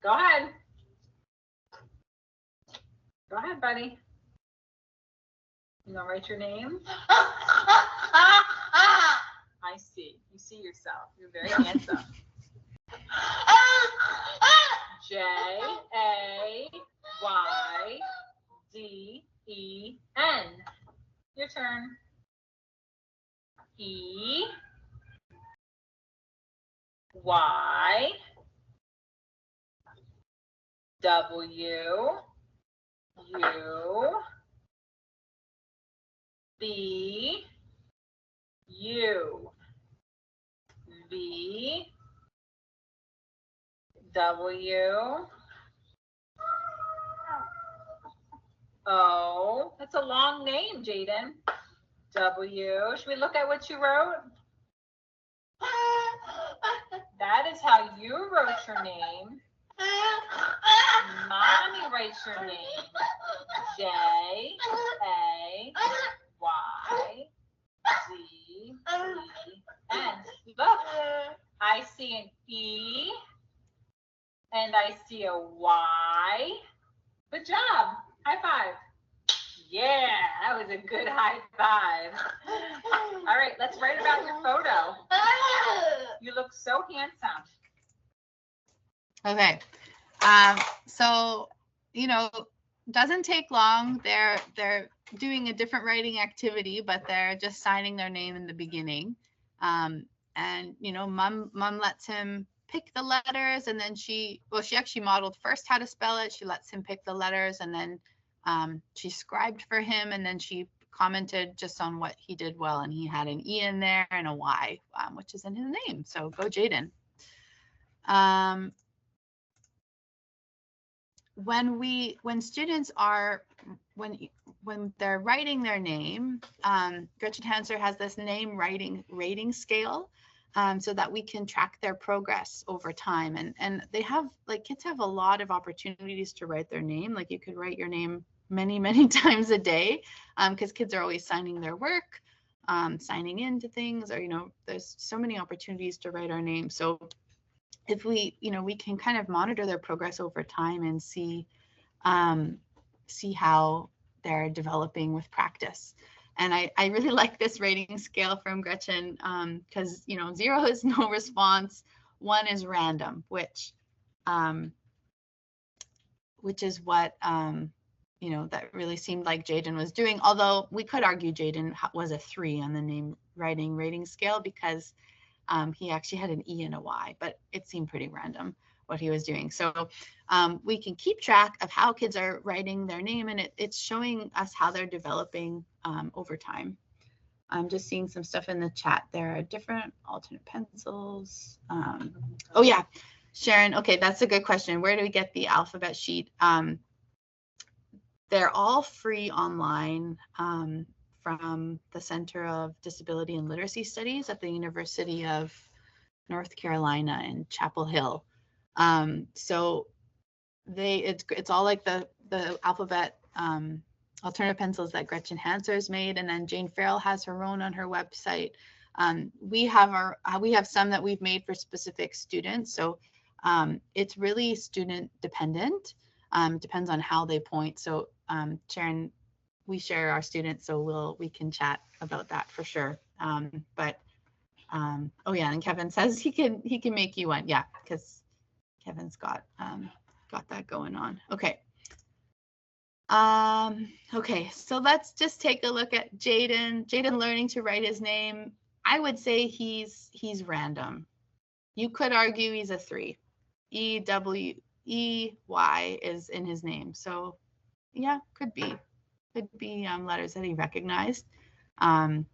Go ahead. Go ahead, buddy. You gonna write your name? I see. You see yourself. You're very handsome. J-A-Y-D-E-N. Your turn. E-Y-W-U-B-U. V-W-O. That's a long name, Jaden. W. Should we look at what you wrote? That is how you wrote your name. Mommy writes your name. J-A-Y-D-E-N. Look, I see an E and I see a Y. Good job. High five. Yeah, that was a good high five. All right, let's write about your photo. You look so handsome. Okay. So, doesn't take long. They're doing a different writing activity, but they're just signing their name in the beginning. And mom lets him pick the letters, and then she actually modeled first how to spell it. She lets him pick the letters, and then she scribed for him, and then she commented just on what he did well, and he had an E in there and a Y, which is in his name. So go Jaden. When students are when they're writing their name, Gretchen Hanser has this name writing rating scale, so that we can track their progress over time. And they have, kids have a lot of opportunities to write their name. Like, you could write your name many times a day, because kids are always signing their work, signing into things, or there's so many opportunities to write our name. So if we can kind of monitor their progress over time and see how they're developing with practice. And I really like this rating scale from Gretchen, because 0 is no response, 1 is random, which is what that really seemed like Jaden was doing. Although we could argue Jaden was a 3 on the name writing rating scale, because he actually had an E and a Y, but it seemed pretty random what he was doing. So we can keep track of how kids are writing their name, and it's showing us how they're developing over time. I'm just seeing some stuff in the chat. There are different alternate pencils. Oh yeah, Sharon. Okay, that's a good question. Where do we get the alphabet sheet? They're all free online from the Center of Disability and Literacy Studies at the University of North Carolina in Chapel Hill. So it's all like the alphabet alternative pencils that Gretchen Hanser has made, and then Jane Farrell has her own on her website. We have some that we've made for specific students. So it's really student dependent. Depends on how they point. So Sharon, we share our students, so we can chat about that for sure. Oh yeah, and Kevin says he can make you one. Yeah, because Kevin's got that going on. Okay. Okay, so let's just take a look at Jaden. Jaden learning to write his name. I would say he's random. You could argue he's a 3. E-W-E-Y is in his name. So yeah, could be letters that he recognized. And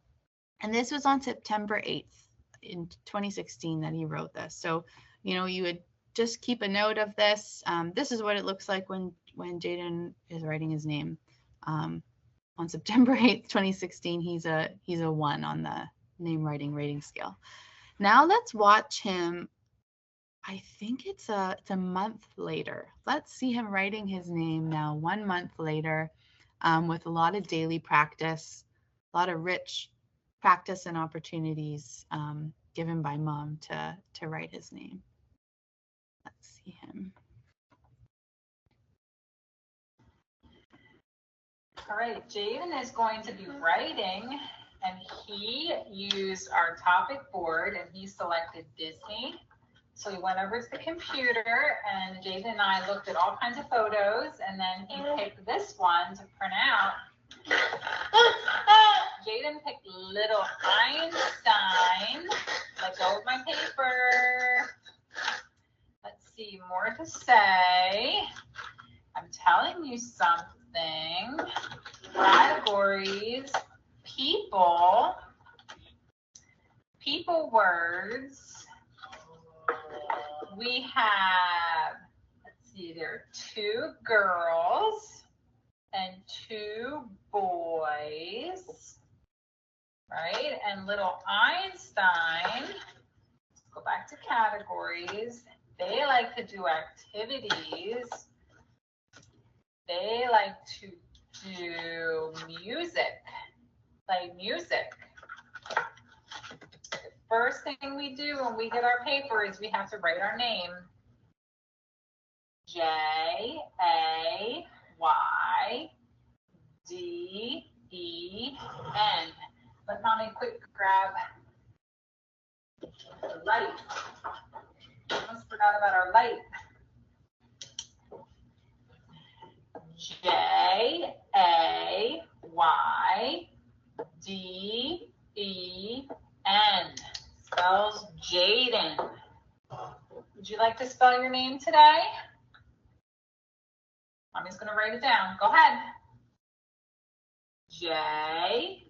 this was on September 8th in 2016 that he wrote this. So, you would just keep a note of this. This is what it looks like when Jaden is writing his name. On September 8th, 2016, he's a 1 on the name writing rating scale. Now let's watch him. I think it's a month later. Let's see him writing his name now 1 month later, with a lot of daily practice, a lot of rich practice and opportunities given by Mom to write his name. Let's see him. All right, Jaden is going to be writing, and he used our topic board, and he selected Disney. So he went over to the computer, and Jaden and I looked at all kinds of photos, and then he picked this one to print out. Jaden picked Little Einstein. Let go of my paper. Let's see, more to say. I'm telling you something. Categories, people words. We have, let's see, there are 2 girls and 2 boys, right? And little Einstein, let's go back to categories. They like to do activities. They like to do music, play music. The first thing we do when we get our paper is we have to write our name. J-A-Y-D-E-N. Let Mommy quick grab the light. Almost forgot about our light. J-A-Y-D-E-N. Spells Jaden. Would you like to spell your name today? Mommy's going to write it down. Go ahead. J-A-Y-N.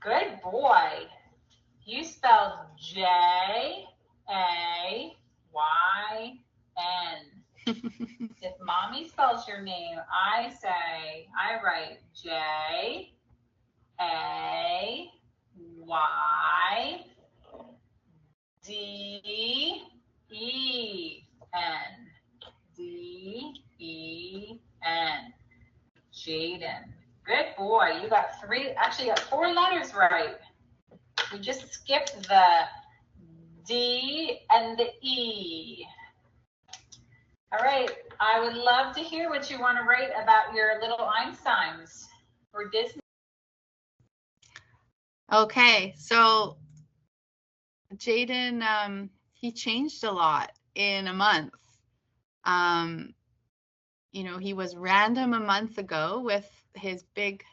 Good boy. You spelled J-A-Y-N. If Mommy spells your name, I write J-A-Y-D-E-N. D-E-N. Jaden. Good boy. You got 3, actually you got 4 letters right. We just skipped the D and the E. All right, I would love to hear what you want to write about your little Einsteins or Disney. Okay, so Jaden, he changed a lot in a month. He was random a month ago with his big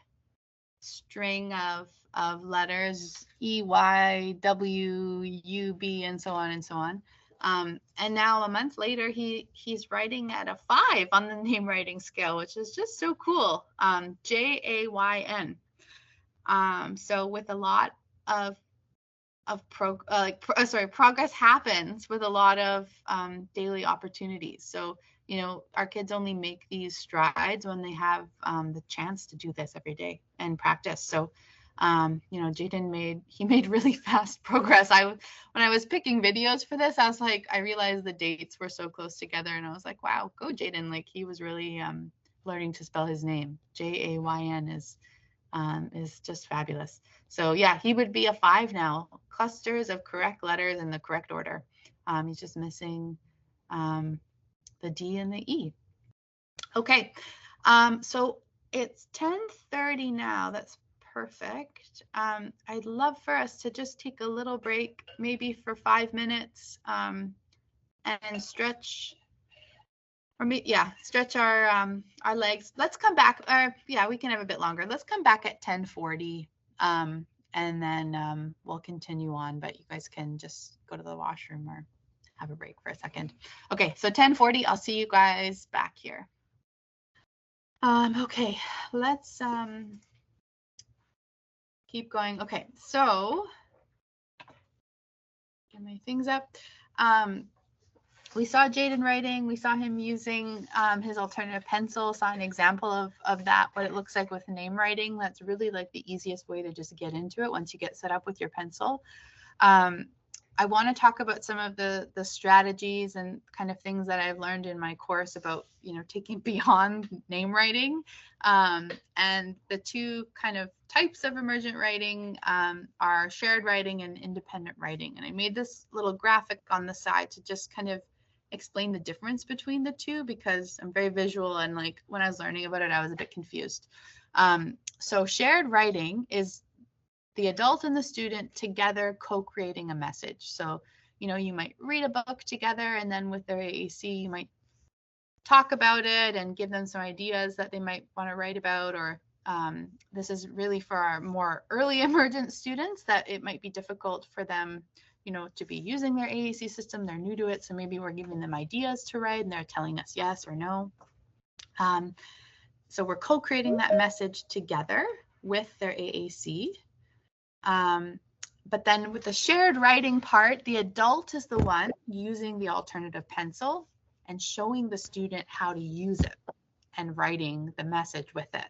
string of letters, E, Y, W, U, B, and so on and so on. And now a month later, he's writing at a 5 on the name writing scale, which is just so cool. J-A-Y-N. So with a lot of progress happens with a lot of daily opportunities. So our kids only make these strides when they have the chance to do this every day and practice. So Jaden made really fast progress. When I was picking videos for this, I realized the dates were so close together, and I was like, wow, go Jaden. Like, he was really learning to spell his name. J-A-Y-N is just fabulous. So yeah, he would be a 5 now. Clusters of correct letters in the correct order. He's just missing the D and the E. Okay, so it's 10:30 now. That's perfect. I'd love for us to just take a little break, maybe for 5 minutes, and stretch, stretch our legs. Let's come back, we can have a bit longer. Let's come back at 10:40, and then we'll continue on, but you guys can just go to the washroom or have a break for a second. Okay, so 10:40, I'll see you guys back here. Okay, let's keep going. Okay, so get my things up. We saw Jaden writing, we saw him using his alternative pencil, saw an example of that, what it looks like with name writing. That's really like the easiest way to just get into it once you get set up with your pencil. I want to talk about some of the strategies and kind of things that I've learned in my course about, taking beyond name writing. And the two kind of types of emergent writing are shared writing and independent writing. And I made this little graphic on the side to just kind of explain the difference between the two, because I'm very visual, and like when I was learning about it, I was a bit confused. So shared writing is the adult and the student together co-creating a message. So, you might read a book together, and then with their AAC, you might talk about it and give them some ideas that they might want to write about. Or this is really for our more early emergent students that it might be difficult for them, to be using their AAC system. They're new to it. So maybe we're giving them ideas to write and they're telling us yes or no. So we're co-creating that message together with their AAC. But then with the shared writing part, the adult is the one using the alternative pencil and showing the student how to use it and writing the message with it.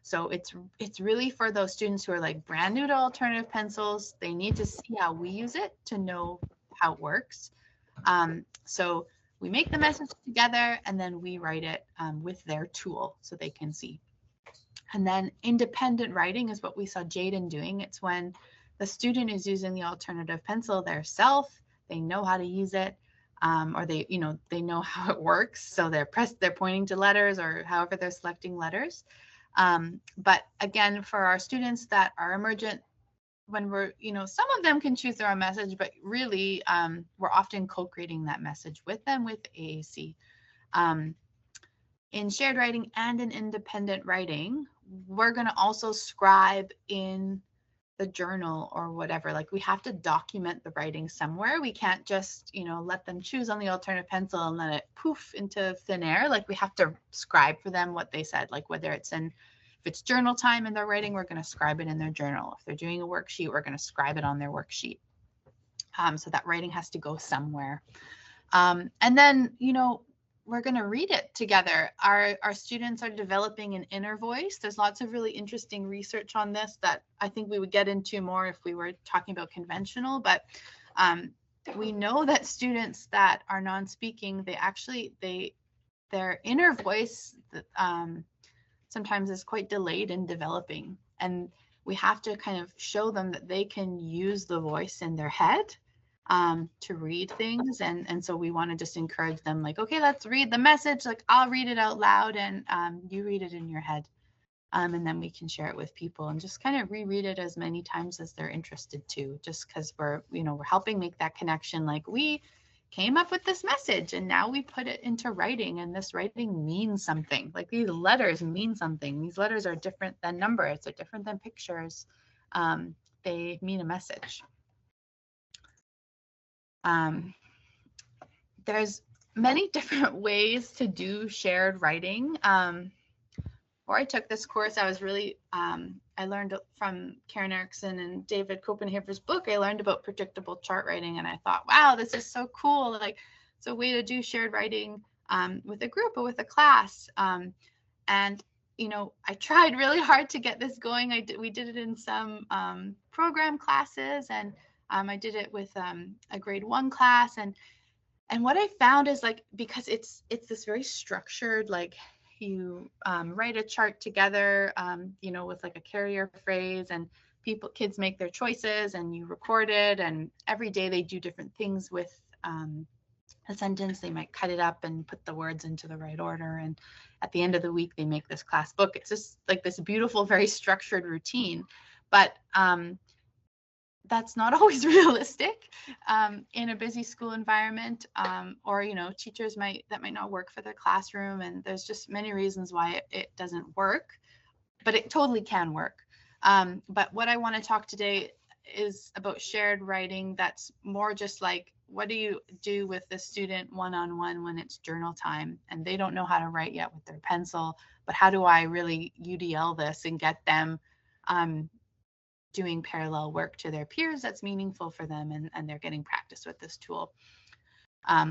So it's really for those students who are like brand new to alternative pencils. They need to see how we use it to know how it works. So we make the message together, and then we write it with their tool so they can see. And then independent writing is what we saw Jaden doing. It's when the student is using the alternative pencil themselves. They know how to use it, or they know how it works. So they're pointing to letters, or however they're selecting letters. But again, for our students that are emergent, when we're, some of them can choose their own message, but really we're often co-creating that message with them with AAC. In shared writing and in independent writing, we're going to also scribe in the journal or whatever. Like, we have to document the writing somewhere. We can't just, let them choose on the alternative pencil and let it poof into thin air. Like, we have to scribe for them what they said, like whether it's if it's journal time and they're writing, we're going to scribe it in their journal. If they're doing a worksheet, we're going to scribe it on their worksheet. So that writing has to go somewhere. And then, we're going to read it together. Our students are developing an inner voice. There's lots of really interesting research on this that I think we would get into more if we were talking about conventional, but we know that students that are non-speaking, their inner voice sometimes is quite delayed in developing. And we have to kind of show them that they can use the voice in their head to read things. And so we want to just encourage them, like, okay, let's read the message. Like, I'll read it out loud and you read it in your head. And then we can share it with people and just kind of reread it as many times as they're interested to, just because we're helping make that connection. Like, we came up with this message and now we put it into writing, and this writing means something. Like, these letters mean something. These letters are different than numbers. They're different than pictures. They mean a message. There's many different ways to do shared writing. Before I took this course, I was really, I learned from Karen Erickson and David Copenhaver's book, I learned about predictable chart writing, and I thought, wow, this is so cool. Like, it's a way to do shared writing with a group or with a class. And, I tried really hard to get this going. We did it in some program classes, and I did it with a grade 1 class. And what I found is, like, because it's this very structured, like, you write a chart together, with like a carrier phrase, and kids make their choices and you record it. And every day they do different things with a sentence. They might cut it up and put the words into the right order. And at the end of the week, they make this class book. It's just like this beautiful, very structured routine. But that's not always realistic in a busy school environment, or teachers might not work for their classroom, and there's just many reasons why it doesn't work, but it totally can work. But what I want to talk today is about shared writing that's more just like what do you do with the student one-on-one when it's journal time and they don't know how to write yet with their pencil, but how do I really UDL this and get them doing parallel work to their peers that's meaningful for them, and they're getting practice with this tool.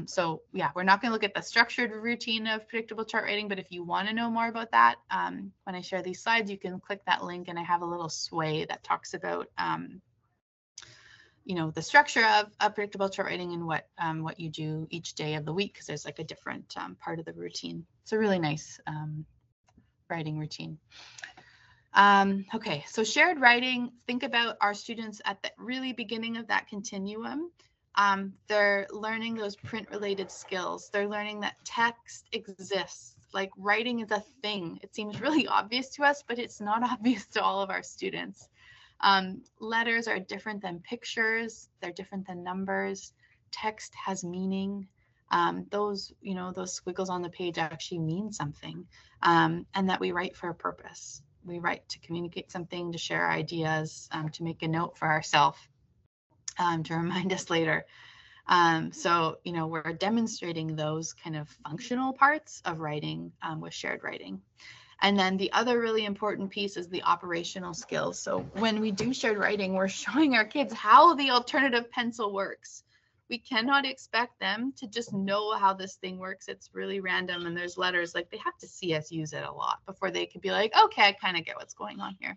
So yeah, we're not going to look at the structured routine of predictable chart writing, but if you want to know more about that, when I share these slides, you can click that link, and I have a little sway that talks about the structure of predictable chart writing and what you do each day of the week, because there's like a different part of the routine. It's a really nice writing routine. Okay, so shared writing, think about our students at the really beginning of that continuum. They're learning those print-related skills. They're learning that text exists. Like writing is a thing. It seems really obvious to us, but it's not obvious to all of our students. Letters are different than pictures. They're different than numbers. Text has meaning. Those squiggles on the page actually mean something, and that we write for a purpose. We write to communicate something, to share ideas, to make a note for ourselves, to remind us later. So, we're demonstrating those kind of functional parts of writing with shared writing. And then the other really important piece is the operational skills. So when we do shared writing, we're showing our kids how the alternative pencil works. We cannot expect them to just know how this thing works. It's really random and there's letters. Like, they have to see us use it a lot before they could be like, okay, I kind of get what's going on here.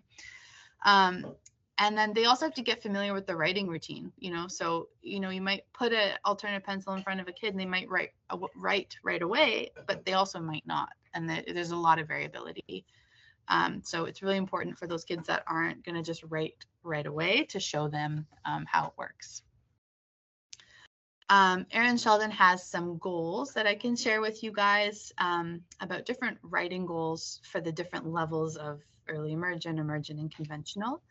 And then they also have to get familiar with the writing routine, so, you might put an alternative pencil in front of a kid and they might write right away, but they also might not. And there's a lot of variability. So it's really important for those kids that aren't going to just write right away to show them how it works. Erin Sheldon has some goals that I can share with you guys about different writing goals for the different levels of early emergent, and conventional.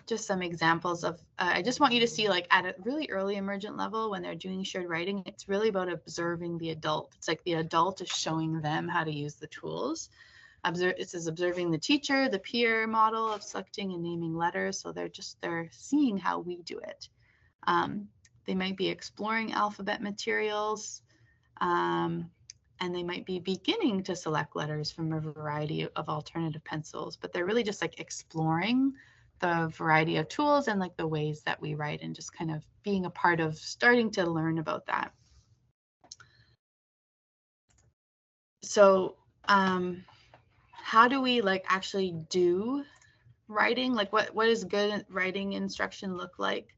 Just some examples of, I just want you to see, like, at a really early emergent level, when they're doing shared writing, it's really about observing the adult. It's like the adult is showing them how to use the tools. It says observing the teacher, the peer model of selecting and naming letters. So they're seeing how we do it. They might be exploring alphabet materials, and they might be beginning to select letters from a variety of alternative pencils, but they're really just like exploring the variety of tools and like the ways that we write, and just kind of being a part of starting to learn about that. So how do we like actually do writing? Like what does good writing instruction look like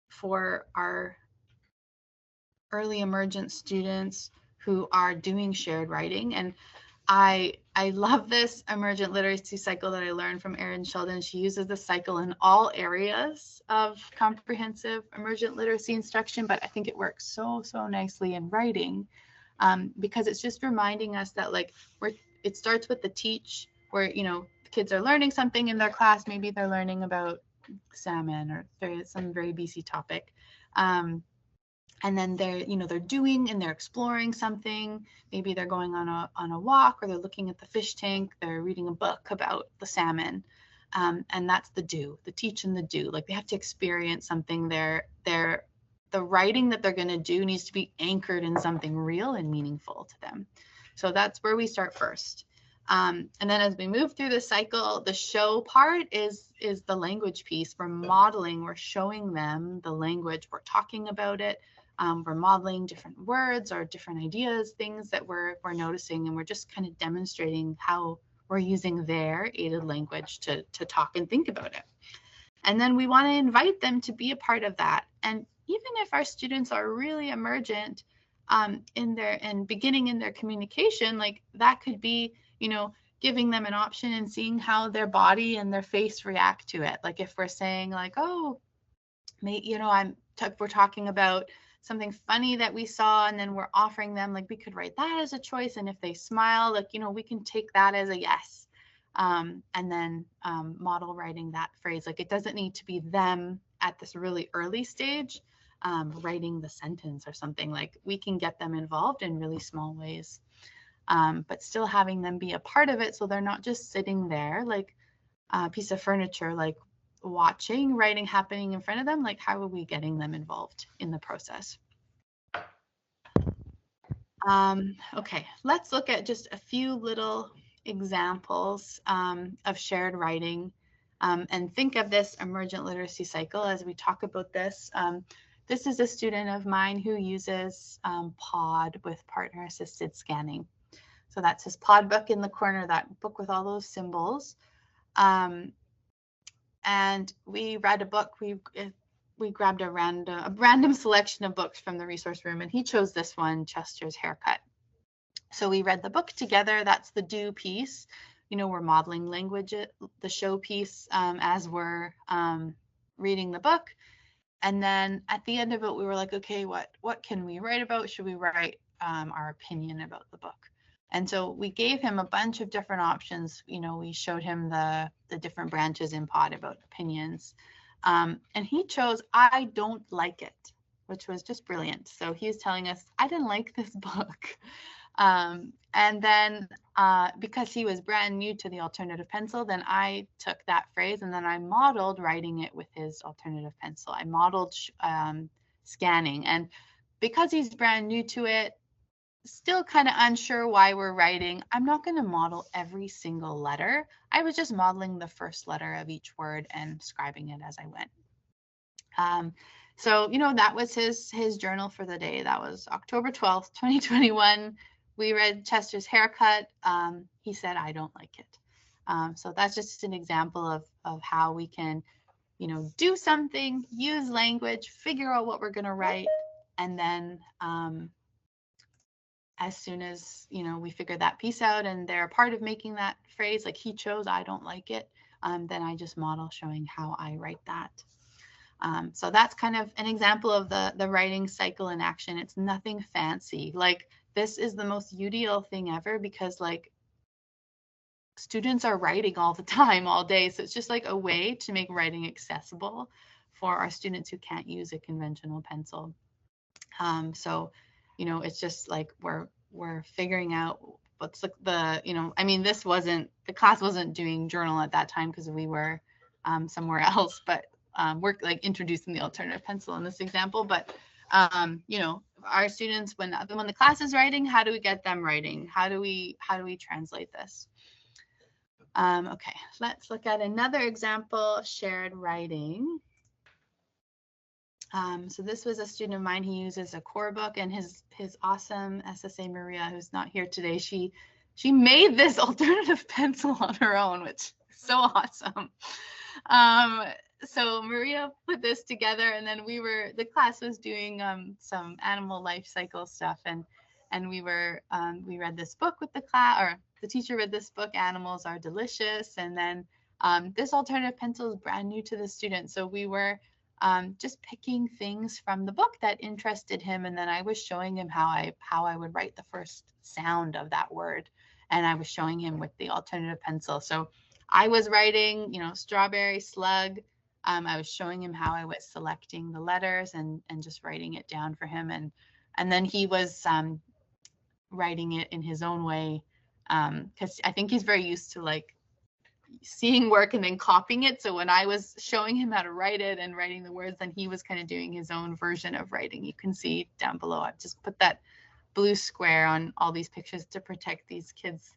for our early emergent students who are doing shared writing? And I love this emergent literacy cycle that I learned from Erin Sheldon. She uses the cycle in all areas of comprehensive emergent literacy instruction, but I think it works so nicely in writing, because it's just reminding us that like it starts with the teach, where the kids are learning something in their class. Maybe they're learning about salmon or some very BC topic. And then they're doing and they're exploring something. Maybe they're going on a walk, or they're looking at the fish tank. They're reading a book about the salmon, and that's the do, the teach and the do. Like, they have to experience something. The writing that they're going to do needs to be anchored in something real and meaningful to them. So that's where we start first. And then as we move through the cycle, the show part is the language piece. We're modeling, we're showing them the language, we're talking about it. We're modeling different words or different ideas, things that we're noticing, and we're just kind of demonstrating how we're using their aided language to talk and think about it. And then we want to invite them to be a part of that. And even if our students are really emergent in beginning in their communication, like that could be, giving them an option and seeing how their body and their face react to it. Like if we're saying like, oh, we're talking about something funny that we saw, and then we're offering them, like, we could write that as a choice, and if they smile, like, we can take that as a yes, and then model writing that phrase. Like, it doesn't need to be them at this really early stage writing the sentence or something. Like, we can get them involved in really small ways, but still having them be a part of it, so they're not just sitting there like a piece of furniture, like watching writing happening in front of them, like how are we getting them involved in the process? Okay, let's look at just a few little examples of shared writing, and think of this emergent literacy cycle as we talk about this. This is a student of mine who uses POD with partner assisted scanning. So that's his POD book in the corner, that book with all those symbols. And we read a book, we grabbed a random selection of books from the resource room, and he chose this one, Chester's Haircut. So we read the book together. That's the do piece. You know, we're modeling language, the show piece, as we're reading the book. And then at the end of it, we were like, okay, what can we write about? Should we write our opinion about the book? And so we gave him a bunch of different options. You know, we showed him the different branches in POD about opinions. And he chose, I don't like it, which was just brilliant. So he was telling us, I didn't like this book. And then because he was brand new to the alternative pencil, then I took that phrase and then I modeled writing it with his alternative pencil. I modeled scanning. And because he's brand new to it, still kind of unsure why we're writing, I'm not going to model every single letter. I was just modeling the first letter of each word and scribing it as I went. So, you know, that was his journal for the day. That was October 12th, 2021. We read Chester's Haircut. He said, I don't like it. So that's just an example of how we can, you know, do something, use language, figure out what we're going to write, and then as soon as, you know, we figure that piece out and they're a part of making that phrase, like he chose, I don't like it, then I just model showing how I write that. So that's kind of an example of the writing cycle in action. It's nothing fancy. Like, this is the most UDL thing ever, because like students are writing all the time, all day. So it's just like a way to make writing accessible for our students who can't use a conventional pencil. So, you know, it's just like we're figuring out what's the you know, I mean, the class wasn't doing journal at that time because we were somewhere else, but we're like introducing the alternative pencil in this example. But you know, our students, when the class is writing, how do we get them writing? How do we translate this? Okay, let's look at another example of shared writing. So this was a student of mine. He uses a core book, and his awesome SSA Maria, who's not here today, she made this alternative pencil on her own, which is so awesome. So Maria put this together, and then the class was doing some animal life cycle stuff, and we read this book with the class, or the teacher read this book, Animals Are Delicious, and then this alternative pencil is brand new to the student, so we were just picking things from the book that interested him, and then I was showing him how I would write the first sound of that word, and I was showing him with the alternative pencil. So I was writing, you know, strawberry, slug. I was showing him how I was selecting the letters and just writing it down for him, and then he was writing it in his own way, because I think he's very used to like seeing work and then copying it. So when I was showing him how to write it and writing the words, then he was kind of doing his own version of writing. You can see down below, I've just put that blue square on all these pictures to protect these kids'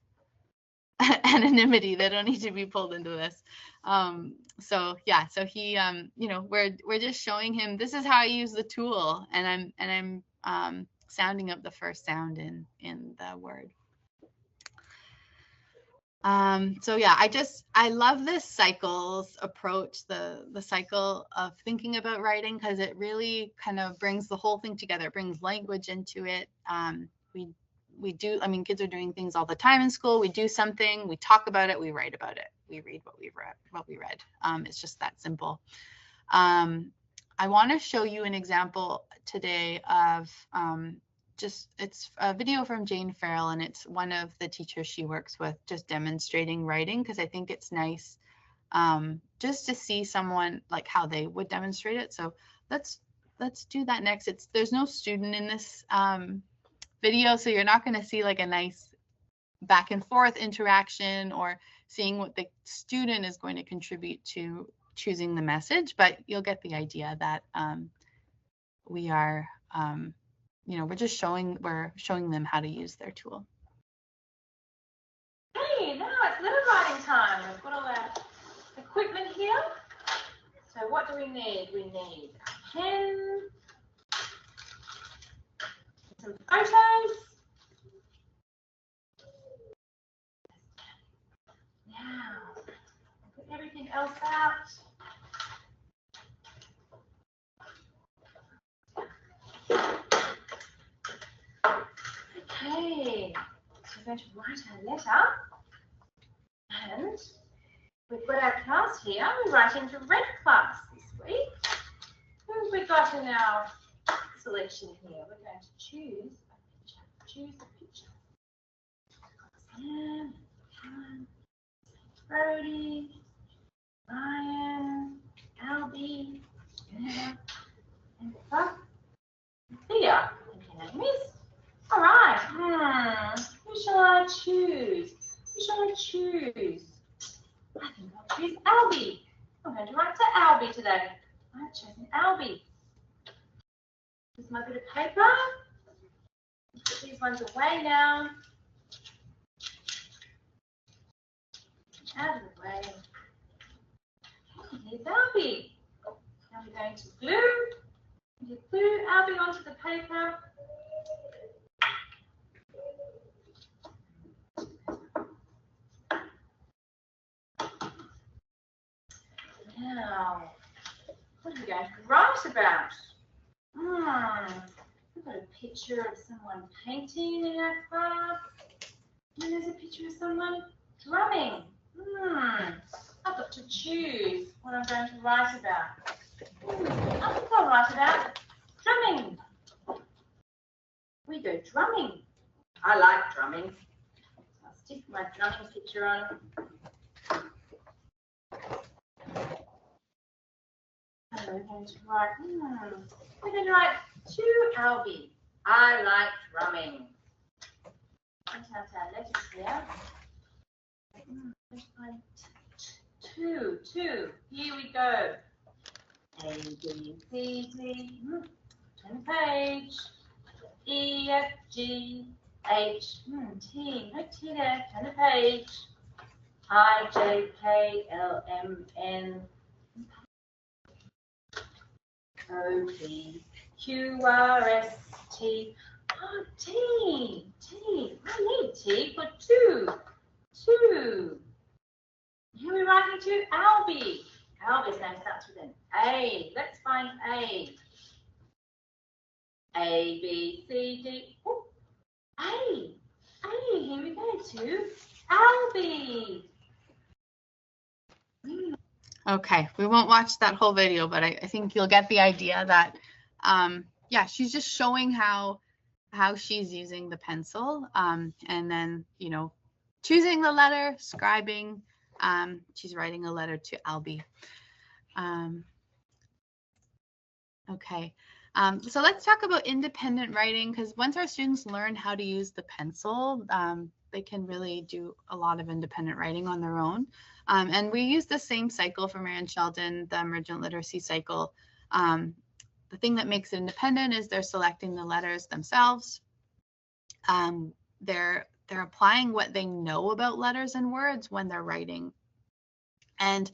anonymity. They don't need to be pulled into this. So yeah, so he, you know, we're just showing him, this is how I use the tool, and I'm sounding up the first sound in the word. So yeah, I love this cycles approach, the cycle of thinking about writing, because it really kind of brings the whole thing together. It brings language into it. We do, I mean, kids are doing things all the time in school. We do something, we talk about it, we write about it, we read what we read. It's just that simple. I want to show you an example today of it's a video from Jane Farrell, and it's one of the teachers she works with, just demonstrating writing, because I think it's nice just to see someone like how they would demonstrate it. So let's do that next. There's no student in this video, so you're not going to see like a nice back and forth interaction or seeing what the student is going to contribute to choosing the message, but you'll get the idea that we are, we're just showing them how to use their tool. Hey, now it's letter writing time. We've got all our equipment here. So what do we need? We need a pen, some photos. Now, put everything else out. Okay, so we're going to write our letter. And we've got our class here. We're writing to Red class this week. Who have we got in our selection here? We're going to choose a picture. Choose a picture. Sam, Helen, Brody, Ryan, Albie, Anna, and Buck, and Thea. And your name is? All right. Who shall I choose? Who shall I choose? I think I'll choose Albie. I'm going to write to Albie today. I've chosen Albie. Here's my bit of paper. Put these ones away now. Out of the way. Okay, here's Albie. Now we're going to glue Albie onto the paper. Now, what are we going to write about? We've got a picture of someone painting in our class. And there's a picture of someone drumming. I've got to choose what I'm going to write about. I think I'll write about drumming. We go drumming. I like drumming. I'll stick my drumming picture on. And we're going to write to Albie. I like drumming. Print out our letters here. Two. Here we go. A, B, C, D. Turn the page. E, F, G, H, T. No T there. Turn the page. I, J, K, L, M, N. O, P, Q, R, S, T. Oh, T. I need T for two. Here we're writing to Albie. Albie's name starts with an A. Let's find A. A, B, C, D. Oh, A. Here we go to Albie. Okay, we won't watch that whole video, but I think you'll get the idea that, she's just showing how she's using the pencil, and then, choosing the letter, scribing. She's writing a letter to Albie. Okay, so let's talk about independent writing, because once our students learn how to use the pencil, they can really do a lot of independent writing on their own. And we use the same cycle for Marian Sheldon, the Emergent Literacy Cycle. The thing that makes it independent is they're selecting the letters themselves. They're applying what they know about letters and words when they're writing. And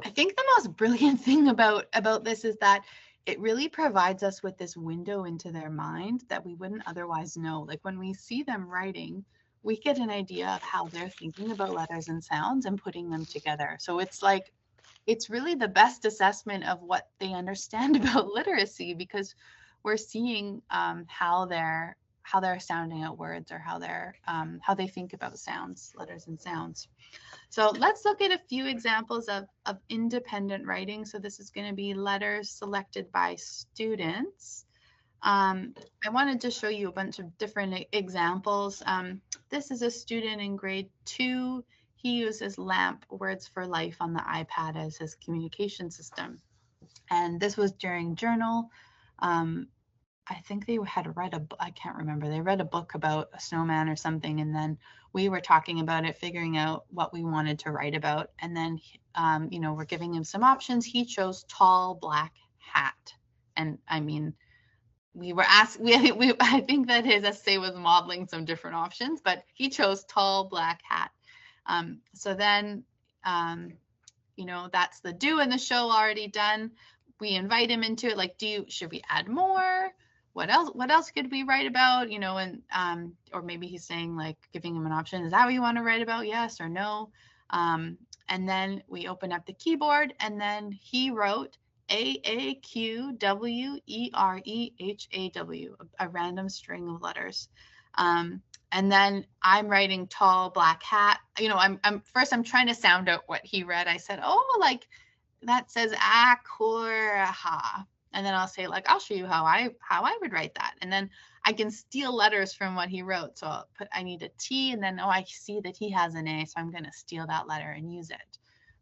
I think the most brilliant thing about this is that it really provides us with this window into their mind that we wouldn't otherwise know. Like when we see them writing, we get an idea of how they're thinking about letters and sounds and putting them together. So it's really the best assessment of what they understand about literacy, because we're seeing how they're sounding out words, or how they think about sounds, letters and sounds. So let's look at a few examples of independent writing. So this is going to be letters selected by students. I wanted to show you a bunch of different examples. This is a student in grade 2. He uses LAMP, Words for Life, on the iPad as his communication system. And this was during journal. I think they had read I can't remember, they read a book about a snowman or something, and then we were talking about it, figuring out what we wanted to write about, and then you know, we're giving him some options. He chose tall black hat, and I mean, we were asked, I think that his essay was modeling some different options, but he chose tall black hat. So then, you know, that's the do in the show already done. We invite him into it, like, should we add more? What else could we write about? You know, and or maybe he's saying, like, giving him an option. Is that what you want to write about? Yes or no. And then we open up the keyboard, and then he wrote AAQWEREHAW, a random string of letters. And then I'm writing tall black hat. You know, I'm trying to sound out what he read. I said, oh, like that says ha. And then I'll say, like, I'll show you how I would write that. And then I can steal letters from what he wrote. So I need a T, and then, oh, I see that he has an A, so I'm going to steal that letter and use it.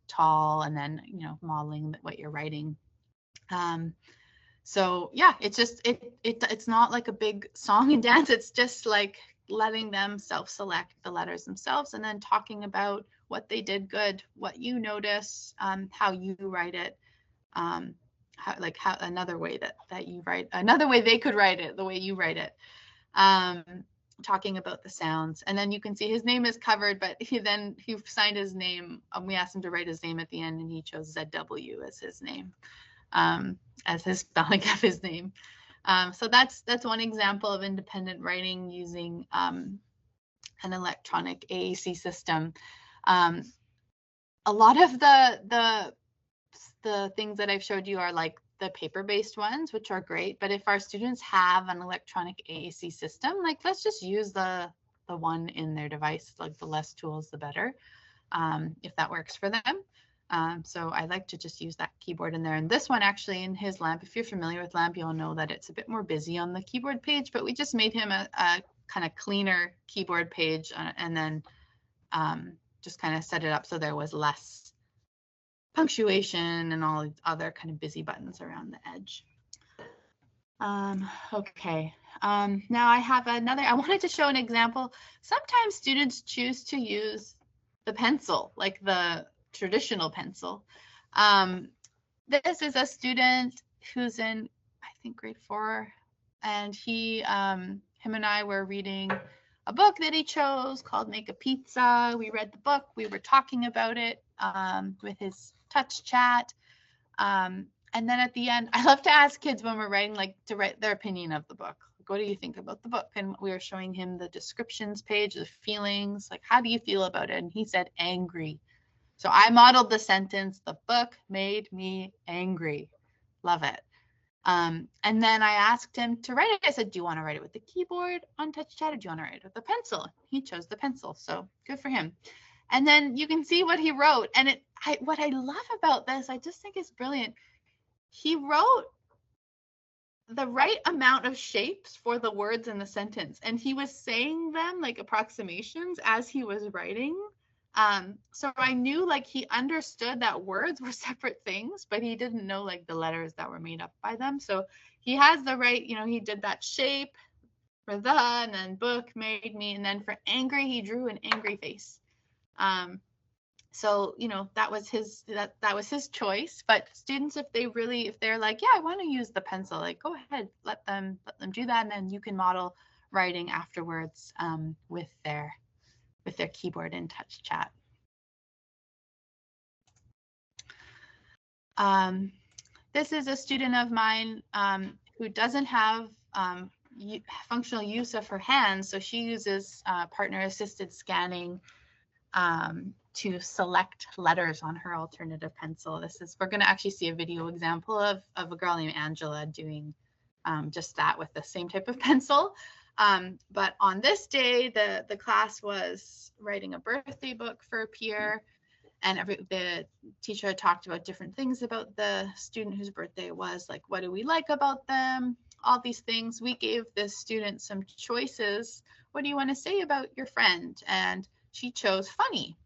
Tall, and then, you know, modeling what you're writing. So yeah, it's just, it's not like a big song and dance. It's just like letting them self-select the letters themselves, and then talking about what they did good, what you notice, how you write it, how another way that you write, another way they could write it, the way you write it, talking about the sounds. And then you can see his name is covered, but he signed his name. We asked him to write his name at the end, and he chose ZW as his name, as his spelling of his name. So that's one example of independent writing using an electronic AAC system. A lot of the things that I've showed you are like the paper-based ones, which are great. But if our students have an electronic AAC system, like, let's just use the one in their device. Like, the less tools, the better, if that works for them. So I like to just use that keyboard in there. And this one, actually, in his LAMP, if you're familiar with LAMP, you'll know that it's a bit more busy on the keyboard page, but we just made him a kind of cleaner keyboard page, and then just kind of set it up so there was less punctuation and all other kind of busy buttons around the edge. Okay. Now I have I wanted to show an example. Sometimes students choose to use the pencil, like the traditional pencil. This is a student who's in, I think, grade 4, and him and I were reading a book that he chose called Make a Pizza. We read the book. We were talking about it with his touch chat. And then at the end, I love to ask kids when we're writing, like, to write their opinion of the book. What do you think about the book? And we were showing him the descriptions page, the feelings, like, how do you feel about it? And he said, angry. So I modeled the sentence, the book made me angry. Love it. And then I asked him to write it. I said, do you want to write it with the keyboard on touch chat, or do you want to write it with the pencil? He chose the pencil, so good for him. And then you can see what he wrote. And what I love about this, I just think it's brilliant. He wrote the right amount of shapes for the words in the sentence, and he was saying them like approximations as he was writing. So I knew, like, he understood that words were separate things, but he didn't know, like, the letters that were made up by them. So he has the right, you know, he did that shape for the, and then book made me, and then for angry, he drew an angry face. So, you know, that was his choice. But students, if they're like, yeah, I want to use the pencil, like, go ahead, let them do that, and then you can model writing afterwards with their keyboard and touch chat. This is a student of mine who doesn't have functional use of her hands, so she uses partner-assisted scanning to select letters on her alternative pencil. We're going to actually see a video example of a girl named Angela doing just that with the same type of pencil. But on this day, the class was writing a birthday book for a peer, and the teacher had talked about different things about the student whose birthday it was, like, what do we like about them, all these things. We gave this student some choices. What do you want to say about your friend? And she chose funny.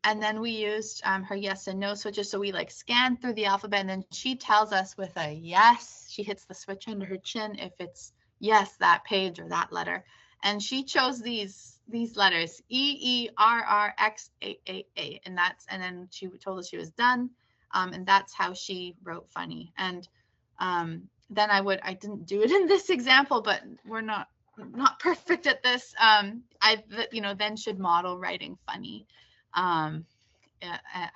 And then we used her yes and no switches. So we like scanned through the alphabet, and then she tells us with a yes, she hits the switch under her chin if it's yes, that page or that letter. And she chose these letters, EERRXAAA, and then she told us she was done. And that's how she wrote funny. And then I didn't do it in this example, but we're not perfect at this. Then should model writing funny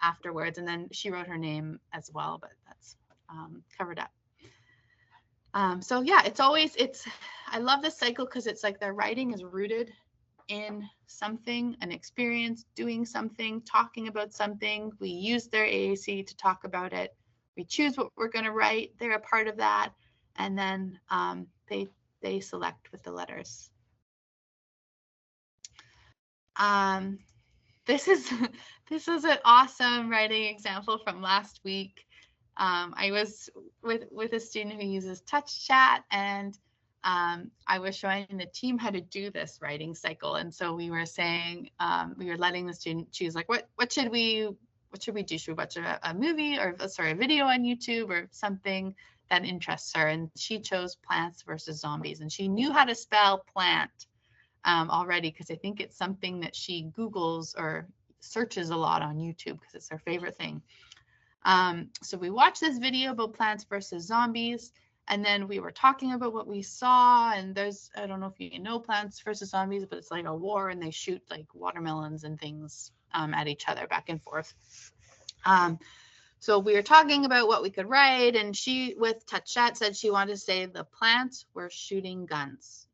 afterwards, and then she wrote her name as well, but that's covered up. So yeah, I love this cycle because it's like their writing is rooted in something, an experience, doing something, talking about something. We use their AAC to talk about it. We choose what we're going to write. They're a part of that, and then they select with the letters. This is an awesome writing example from last week. I was with a student who uses touch chat, and I was showing the team how to do this writing cycle. And so we were saying, we were letting the student choose, like, what should we do? Should we watch a movie, or a video on YouTube, or something that interests her? And she chose Plants versus Zombies, and she knew how to spell plant already, because I think it's something that she Googles or searches a lot on YouTube because it's her favorite thing. So we watched this video about Plants versus Zombies, and then we were talking about what we saw. And I don't know if you know Plants versus Zombies, but it's like a war, and they shoot like watermelons and things at each other back and forth. So we were talking about what we could write, and she, with touch chat, said she wanted to say the plants were shooting guns.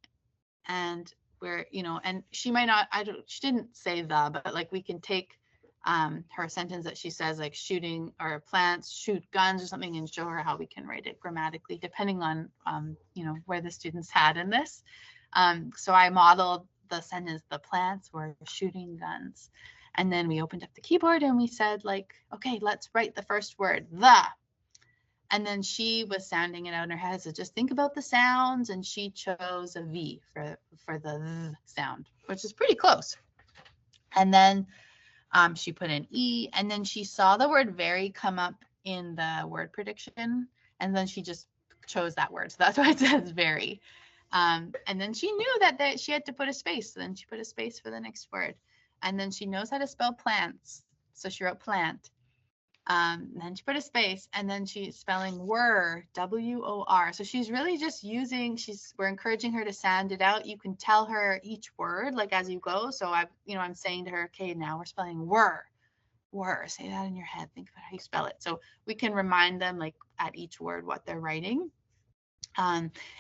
And where, and she might not, she didn't say but like we can take her sentence that she says, like shooting, or plants shoot guns or something, and show her how we can write it grammatically, depending on, where the students had in this. So I modeled the sentence, the plants were shooting guns. And then we opened up the keyboard and we said, like, okay, let's write the first word, the. And then she was sounding it out in her head. So just think about the sounds. And she chose a V for the th sound, which is pretty close. And then she put an E, and then she saw the word very come up in the word prediction. And then she just chose that word. So that's why it says very. And then she knew that she had to put a space. So then she put a space for the next word. And then she knows how to spell plants. So she wrote plant. And then she put a space, and then she's spelling wor, W-O-R. So she's really just we're encouraging her to sound it out. You can tell her each word, like, as you go. So I'm saying to her, okay, now we're spelling wor, say that in your head. Think about how you spell it. So we can remind them, like, at each word what they're writing.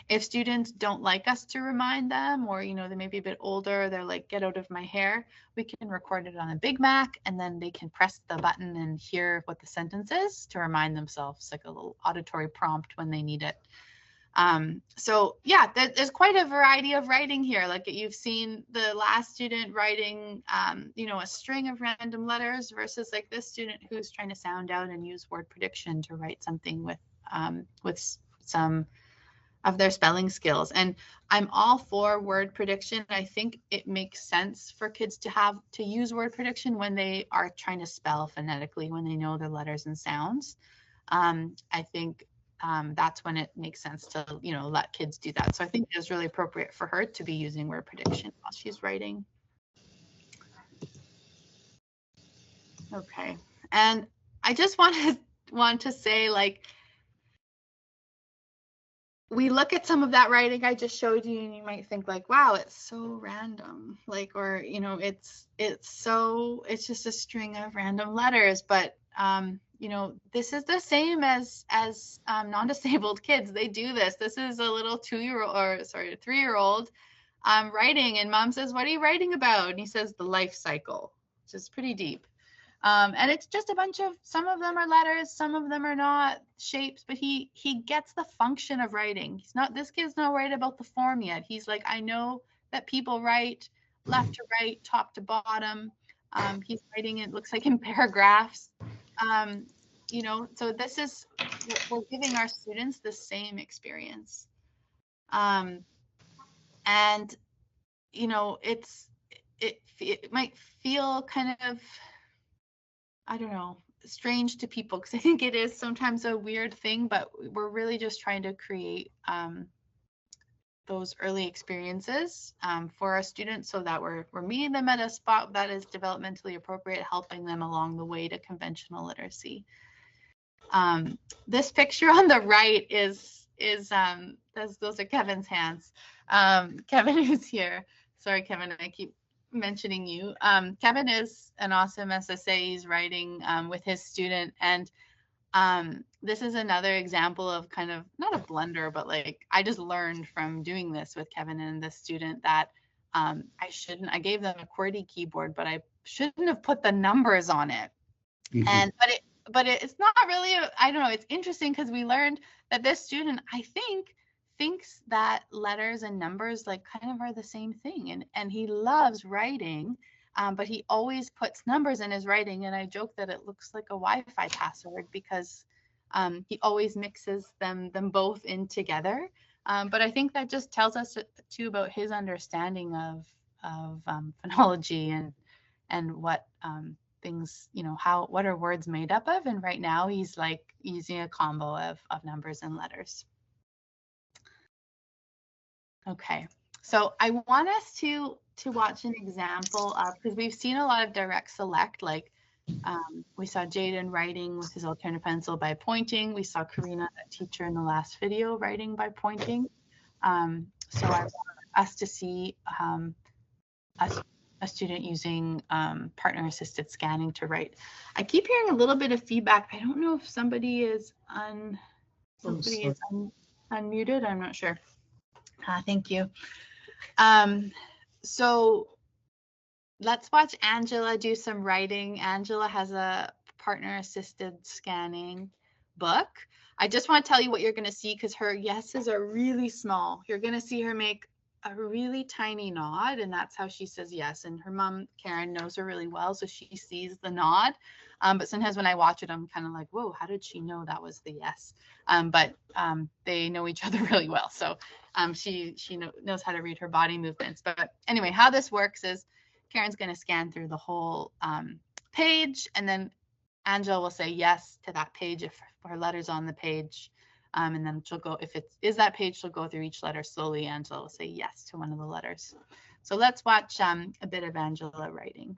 If students don't like us to remind them, or, they may be a bit older, they're like, get out of my hair, we can record it on a Big Mac, and then they can press the button and hear what the sentence is to remind themselves, like a little auditory prompt when they need it. So yeah, there's quite a variety of writing here. Like, you've seen the last student writing, a string of random letters, versus like this student who's trying to sound out and use word prediction to write something with some of their spelling skills. And I'm all for word prediction. I think it makes sense for kids to use word prediction when they are trying to spell phonetically, when they know their letters and sounds. I think that's when it makes sense to, let kids do that. So I think it was really appropriate for her to be using word prediction while she's writing. Okay. And I just want to say, like, we look at some of that writing I just showed you, and you might think, like, wow, it's so random, like, or, it's just a string of random letters. But this is the same as non-disabled kids. They do this. This is a little 3-year-old writing, and mom says, what are you writing about? And he says the life cycle, which is pretty deep. And it's just a bunch of, some of them are letters, some of them are not, shapes, but he gets the function of writing. This kid's not worried about the form yet. He's like, I know that people write left to right, top to bottom. He's writing, it looks like, in paragraphs. So this is, we're giving our students the same experience. And it might feel kind of I don't know, strange to people, because I think it is sometimes a weird thing, but we're really just trying to create those early experiences for our students so that we're meeting them at a spot that is developmentally appropriate, helping them along the way to conventional literacy. This picture on the right is those are Kevin's hands. Kevin who's here. Sorry, Kevin, I keep mentioning you. Kevin is an awesome SSA. He's writing with his student, and this is another example of kind of not a blunder, but like I just learned from doing this with Kevin and the student that I gave them a QWERTY keyboard, but I shouldn't have put the numbers on it. And but it's not really I don't know, it's interesting because we learned that this student, I think, thinks that letters and numbers like kind of are the same thing, and he loves writing, but he always puts numbers in his writing, and I joke that it looks like a Wi-Fi password because he always mixes them both in together. But I think that just tells us too about his understanding of phonology and what things, you know, what are words made up of, and right now he's like using a combo of numbers and letters. Okay, so I want us to watch an example of, because we've seen a lot of direct select, like we saw Jaden writing with his alternative pencil by pointing. We saw Karina, that teacher in the last video, writing by pointing. So I want us to see a student using partner-assisted scanning to write. I keep hearing a little bit of feedback. I don't know if somebody is unmuted. I'm not sure. Thank you. So let's watch Angela do some writing. Angela has a partner-assisted scanning book. I just want to tell you what you're going to see because her yeses are really small. You're going to see her make a really tiny nod, and that's how she says yes. And her mom, Karen, knows her really well, so she sees the nod. But sometimes when I watch it, I'm kind of like, whoa, how did she know that was the yes? But they know each other really well, so she knows how to read her body movements. But anyway, how this works is Karen's going to scan through the whole page, and then Angela will say yes to that page if her letter's on the page. And then she'll go, if it is that page, she'll go through each letter slowly. Angela will say yes to one of the letters. So let's watch a bit of Angela writing.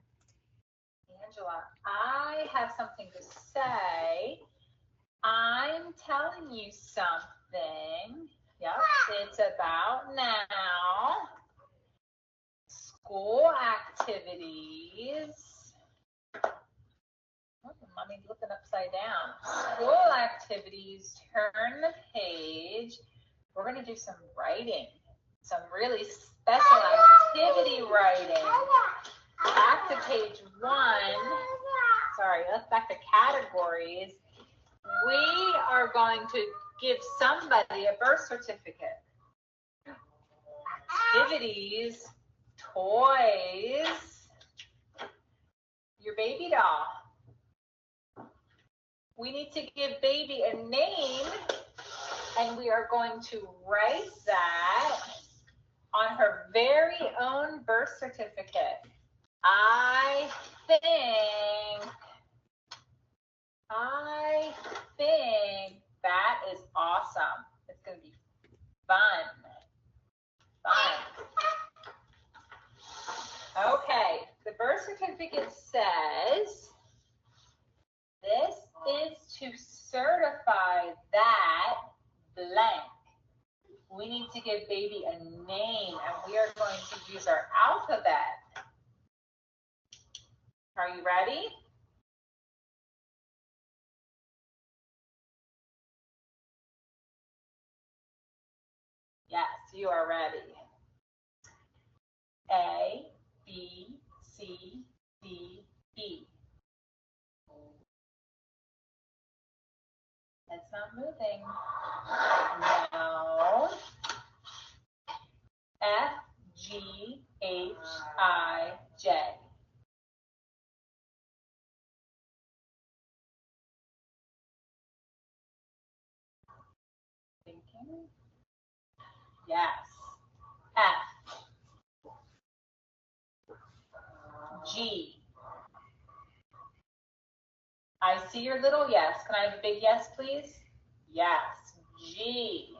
Angela, I have something to say. I'm telling you something. Yep, it's about now. School activities. Mommy's looking upside down. School activities, turn the page. We're going to do some writing, some really special activity writing. Back to page 1. Sorry, let's back to categories. We are going to give somebody a birth certificate. Activities, toys, your baby doll. We need to give baby a name, and we are going to write that on her very own birth certificate. I think that is awesome. It's going to be fun. Okay, the birth certificate says, this is to certify that blank. We need to give baby a name, and we are going to use our alphabet. Are you ready? Yes, you are ready. A, B, C, D, E. It's not moving. No. F, G, H, I, J. Thinking? Yes. F, G, I see your little yes. Can I have a big yes, please? Yes. G.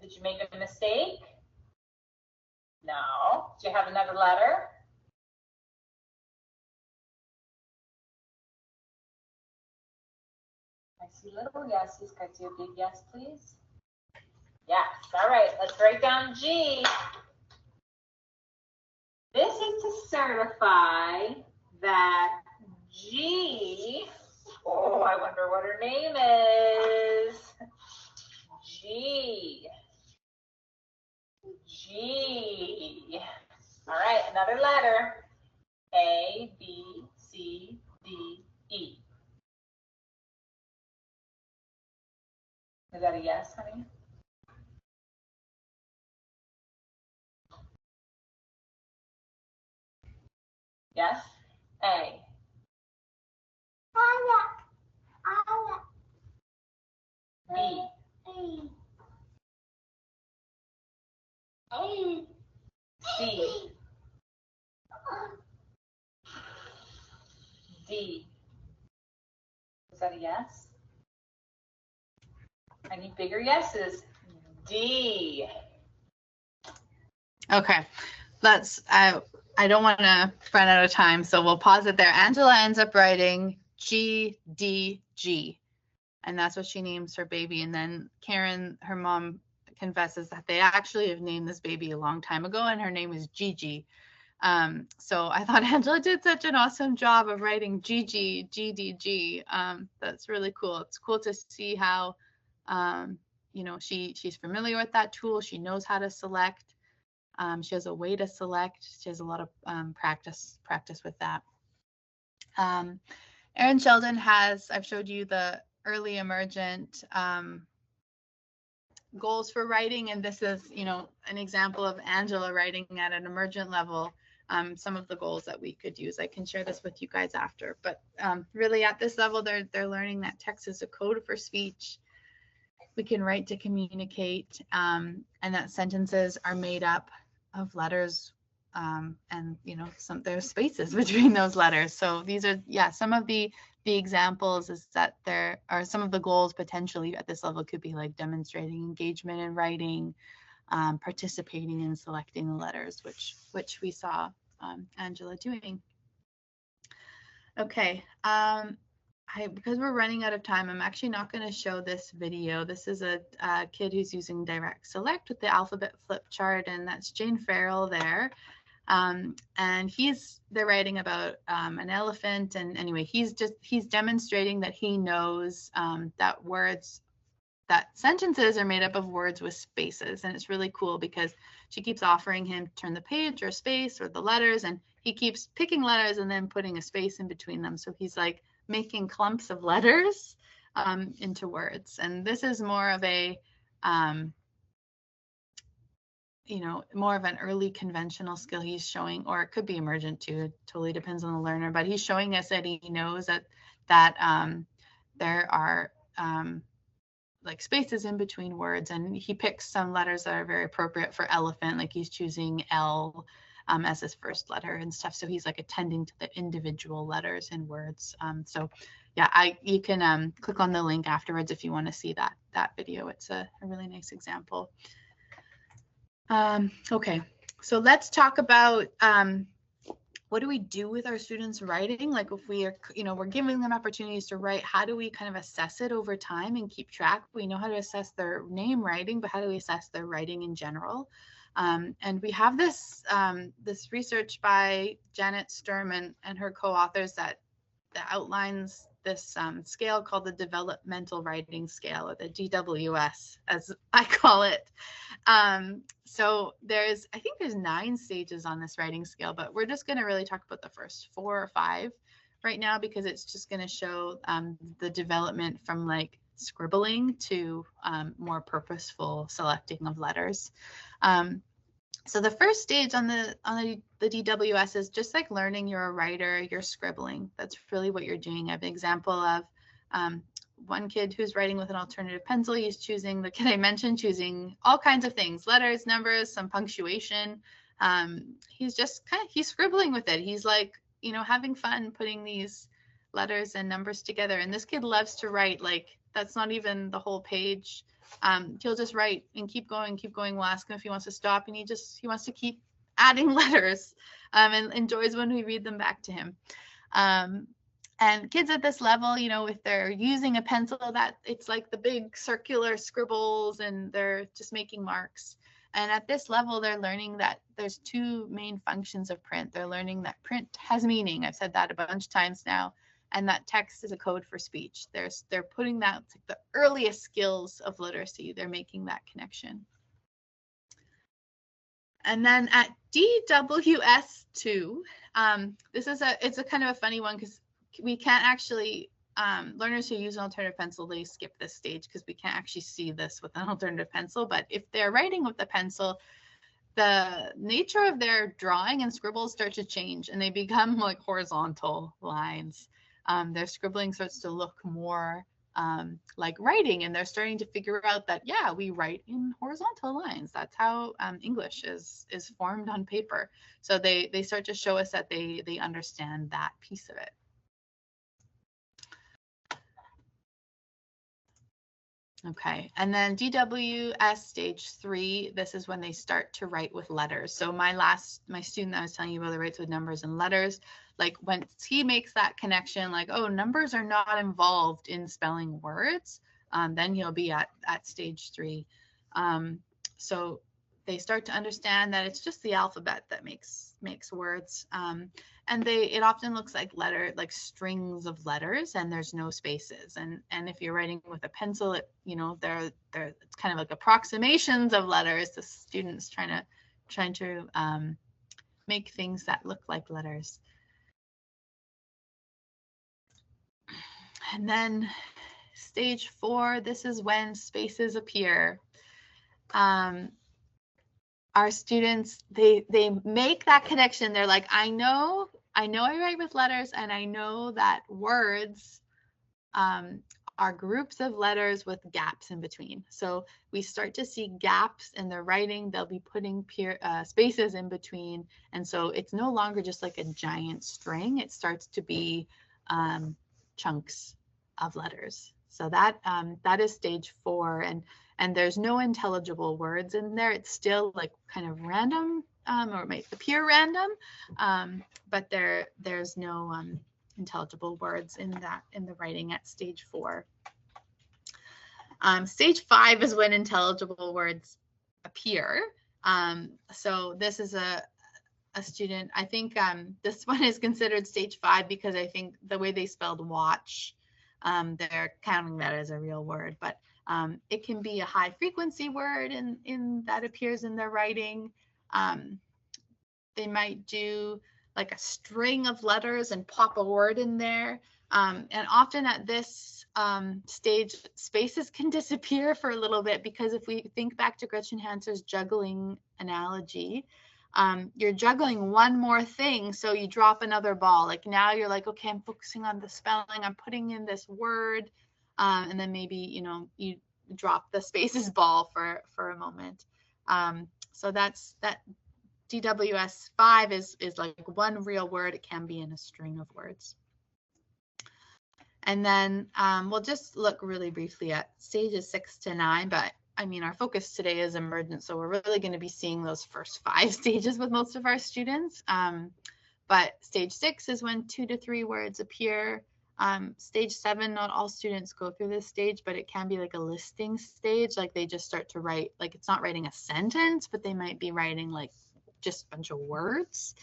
Did you make a mistake? No. Do you have another letter? I see little yeses. Can I see a big yes, please? Yes. All right. Let's write down G. This is to certify that G, oh, I wonder what her name is. G. G. All right, another letter. A, B, C, D, E. Is that a yes, honey? Yes? A. B. C. D. Is that a yes? I need bigger yeses. D. Okay, I don't want to run out of time, so we'll pause it there. Angela ends up writing GDG, and that's what she names her baby. And then Karen, her mom, confesses that they actually have named this baby a long time ago, and her name is Gigi. So I thought Angela did such an awesome job of writing Gigi, GDG. That's really cool. It's cool to see how, you know, she's familiar with that tool. She knows how to select. She has a way to select. She has a lot of practice with that. Erin Sheldon has, I've showed you the early emergent goals for writing, and this is, you know, an example of Angela writing at an emergent level. Some of the goals that we could use. I can share this with you guys after, but really at this level, they're learning that text is a code for speech. We can write to communicate, and that sentences are made up of letters, and you know, there's spaces between those letters. So these are, yeah, some of the examples is that there are some of the goals potentially at this level could be like demonstrating engagement in writing, participating in selecting the letters, which we saw Angela doing. Okay, because we're running out of time, I'm actually not going to show this video. This is a kid who's using direct select with the alphabet flip chart, and that's Jane Farrell there. And they're writing about an elephant, and anyway, he's demonstrating that he knows that sentences are made up of words with spaces. And it's really cool because she keeps offering him to turn the page or space or the letters, and he keeps picking letters and then putting a space in between them. So he's like making clumps of letters into words. And this is more of a, you know, more of an early conventional skill he's showing, or it could be emergent too. It totally depends on the learner, but he's showing us that he knows that there are like spaces in between words, and he picks some letters that are very appropriate for elephant, like he's choosing L as his first letter and stuff. So he's like attending to the individual letters in words. So yeah, you can click on the link afterwards if you want to see that video. It's a really nice example. Okay, so let's talk about what do we do with our students' writing? Like if we are, you know, we're giving them opportunities to write, how do we kind of assess it over time and keep track? We know how to assess their name writing, but how do we assess their writing in general? And we have this research by Janet Sturm and her co-authors that outlines this scale called the Developmental Writing Scale, or the DWS, as I call it. So I think there's 9 stages on this writing scale, but we're just going to really talk about the first 4 or 5 right now, because it's just going to show the development from like scribbling to more purposeful selecting of letters. So the first stage on the DWS is just like learning you're a writer, you're scribbling. That's really what you're doing. I have an example of one kid who's writing with an alternative pencil. He's choosing, the kid I mentioned, choosing all kinds of things, letters, numbers, some punctuation. He's just he's scribbling with it. He's like you know, having fun putting these letters and numbers together. And this kid loves to write, like that's not even the whole page. He'll just write and keep going. We'll ask him if he wants to stop, and he wants to keep adding letters, and enjoys when we read them back to him. And kids at this level, you know, if they're using a pencil, that it's like the big circular scribbles and they're just making marks. And at this level, they're learning that there's two main functions of print. They're learning that print has meaning. I've said that a bunch of times now. And that text is a code for speech. They're putting that, like the earliest skills of literacy. They're making that connection. And then at DWS2, it's a kind of a funny one because we can't actually, learners who use an alternative pencil, they skip this stage because we can't actually see this with an alternative pencil. But if they're writing with the pencil, the nature of their drawing and scribbles start to change and they become like horizontal lines. Their scribbling starts to look more like writing, and they're starting to figure out that, yeah, we write in horizontal lines. That's how English is formed on paper. So they start to show us that they understand that piece of it. Okay, and then DWS stage 3, this is when they start to write with letters. So my student that I was telling you about, that writes with numbers and letters, like once he makes that connection, like, oh, numbers are not involved in spelling words, then he'll be at stage 3. So they start to understand that it's just the alphabet that makes words. And it often looks like strings of letters, and there's no spaces. And if you're writing with a pencil, it's kind of like approximations of letters. The students trying to make things that look like letters. And then stage 4, this is when spaces appear. Our students, they make that connection. They're like, I know I write with letters, and I know that words are groups of letters with gaps in between. So we start to see gaps in their writing. They'll be putting spaces in between. And so it's no longer just like a giant string. It starts to be chunks of letters. So that is stage 4. And there's no intelligible words in there. It's still like kind of random, or it might appear random, but there's no intelligible words in the writing at stage 4. Stage 5 is when intelligible words appear. So this is a student, I think this one is considered stage 5 because I think the way they spelled watch, they're counting that as a real word, but it can be a high frequency word in that appears in their writing. They might do like a string of letters and pop a word in there. And often at this stage, spaces can disappear for a little bit, because if we think back to Gretchen Hanser's juggling analogy, you're juggling one more thing, so you drop another ball. Like now you're like, okay, I'm focusing on the spelling, I'm putting in this word, and then maybe you drop the spaces ball for a moment. So that's that. DWS 5 is like one real word. It can be in a string of words. And then we'll just look really briefly at stages 6 to 9, but I mean, our focus today is emergent, so we're really going to be seeing those first 5 stages with most of our students. But stage 6 is when 2 to 3 words appear. Stage 7, not all students go through this stage, but it can be like a listing stage. Like they just start to write, like it's not writing a sentence, but they might be writing like just a bunch of words.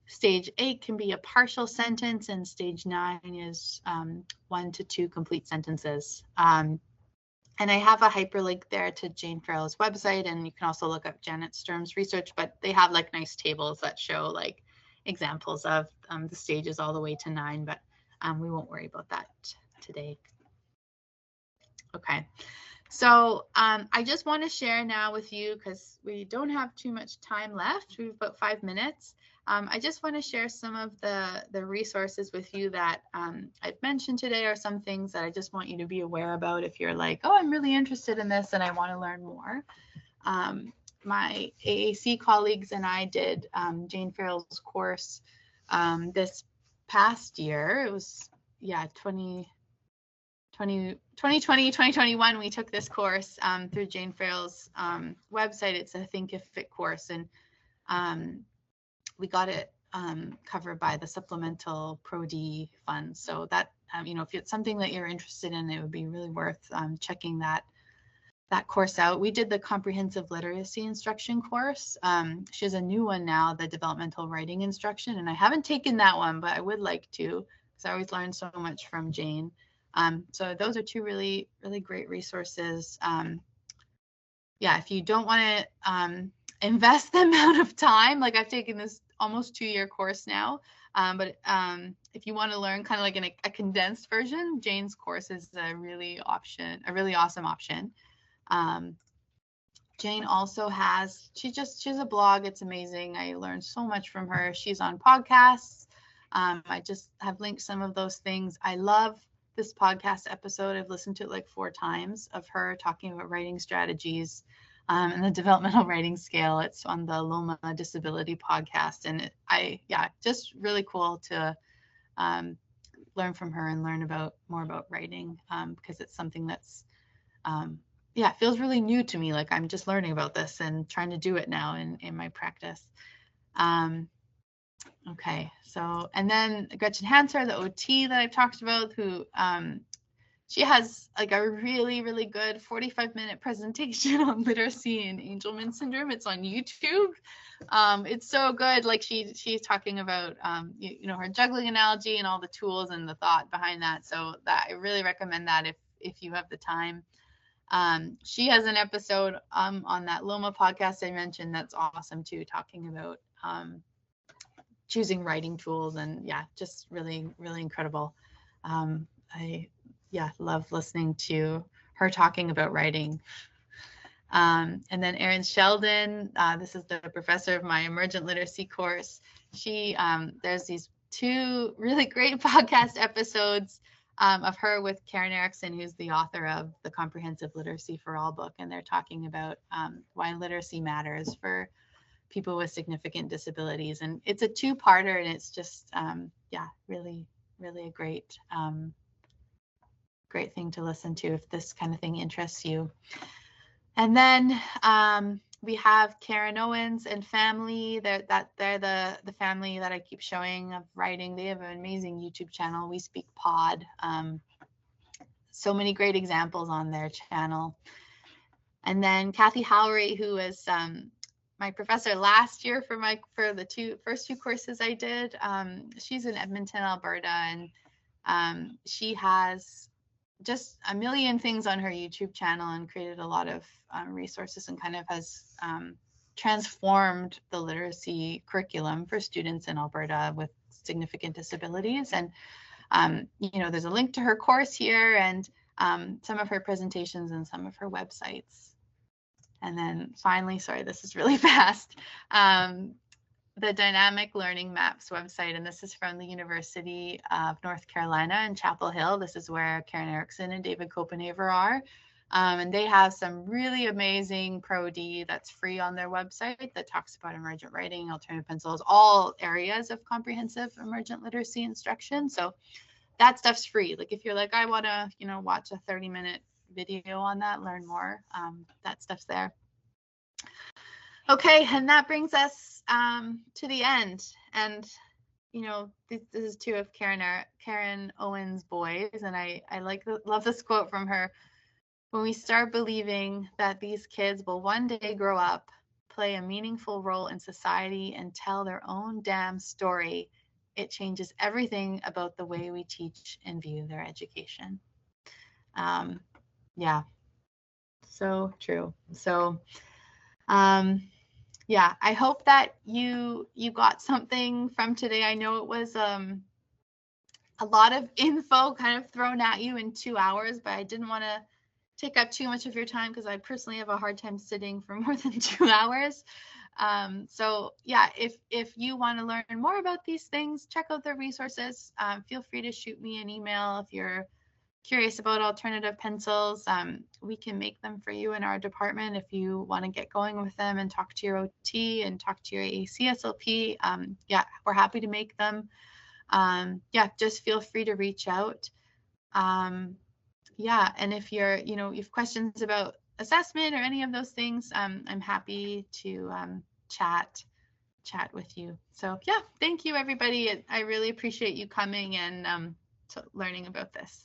Stage 8 can be a partial sentence, and stage 9 is 1 to 2 complete sentences. And I have a hyperlink there to Jane Farrell's website, and you can also look up Janet Sturm's research, but they have like nice tables that show like examples of the stages all the way to 9, but we won't worry about that today. Okay. So I just want to share now with you, because we don't have too much time left. We have about 5 minutes. I just want to share some of the resources with you that I've mentioned today, or some things that I just want you to be aware about if you're like, oh, I'm really interested in this and I want to learn more. My AAC colleagues and I did Jane Farrell's course this past year, it was, 2021, we took this course through Jane Farrell's website. It's a Thinkific course, and we got it covered by the Supplemental Pro D fund. So that, if it's something that you're interested in, it would be really worth checking that course out. We did the comprehensive literacy instruction course. She has a new one now, the developmental writing instruction, and I haven't taken that one, but I would like to, because I always learn so much from Jane. So those are two really, really great resources. If you don't want to invest the amount of time, like I've taken this almost 2-year course now, but if you want to learn kind of like a condensed version, Jane's course is a really awesome option. Jane also has, she has a blog. It's amazing. I learned so much from her. She's on podcasts. I just have linked some of those things. I love this podcast episode. I've listened to it like 4 times, of her talking about writing strategies and the developmental writing scale. It's on the Loma Disability podcast. And just really cool to learn from her and learn more about writing, because it's something that's, it feels really new to me. Like I'm just learning about this and trying to do it now in my practice. Okay, so, and then Gretchen Hanser, the OT that I've talked about, who she has like a really, really good 45-minute presentation on literacy and Angelman syndrome. It's on YouTube. It's so good. Like she's talking about her juggling analogy and all the tools and the thought behind that. So that I really recommend that if you have the time. She has an episode on that Loma podcast I mentioned that's awesome too, talking about choosing writing tools, and just really, really incredible. I love listening to her talking about writing. And then Erin Sheldon, this is the professor of my Emergent literacy course. She there's these 2 really great podcast episodes of her with Karen Erickson, who's the author of the Comprehensive Literacy for All book, and they're talking about why literacy matters for people with significant disabilities. And it's a 2-parter, and it's just really, really a great thing to listen to if this kind of thing interests you. And then we have Karen Owens and family. They're the family that I keep showing of writing. They have an amazing YouTube channel, We Speak Pod. So many great examples on their channel. And then Kathy Howry, who was my professor last year for the first 2 courses I did. She's in Edmonton, Alberta, and she has just a million things on her YouTube channel and created a lot of resources, and kind of has transformed the literacy curriculum for students in Alberta with significant disabilities. And there's a link to her course here, and some of her presentations and some of her websites. And then finally, sorry, this is really fast, the Dynamic Learning Maps website, and this is from the University of North Carolina in Chapel Hill. This is where Karen Erickson and David Copenhaver are. And they have some really amazing Pro D that's free on their website that talks about emergent writing, alternative pencils, all areas of comprehensive emergent literacy instruction. So that stuff's free. Like if you're like, I want to, watch a 30-minute video on that, learn more, that stuff's there. Okay, and that brings us to the end. And this is 2 of Karen Owens' boys, and I love this quote from her. When we start believing that these kids will one day grow up, play a meaningful role in society, and tell their own damn story, it changes everything about the way we teach and view their education. So true. So I hope that you got something from today. I know it was a lot of info kind of thrown at you in 2 hours, but I didn't want to take up too much of your time because I personally have a hard time sitting for more than 2 hours. If you want to learn more about these things, check out the resources. Feel free to shoot me an email if you're curious about alternative pencils, we can make them for you in our department if you want to get going with them and talk to your OT and talk to your AAC SLP. Yeah, we're happy to make them. Yeah, just feel free to reach out. Yeah, and if you're, you have questions about assessment or any of those things, I'm happy to chat with you. So yeah, thank you everybody. I really appreciate you coming and learning about this.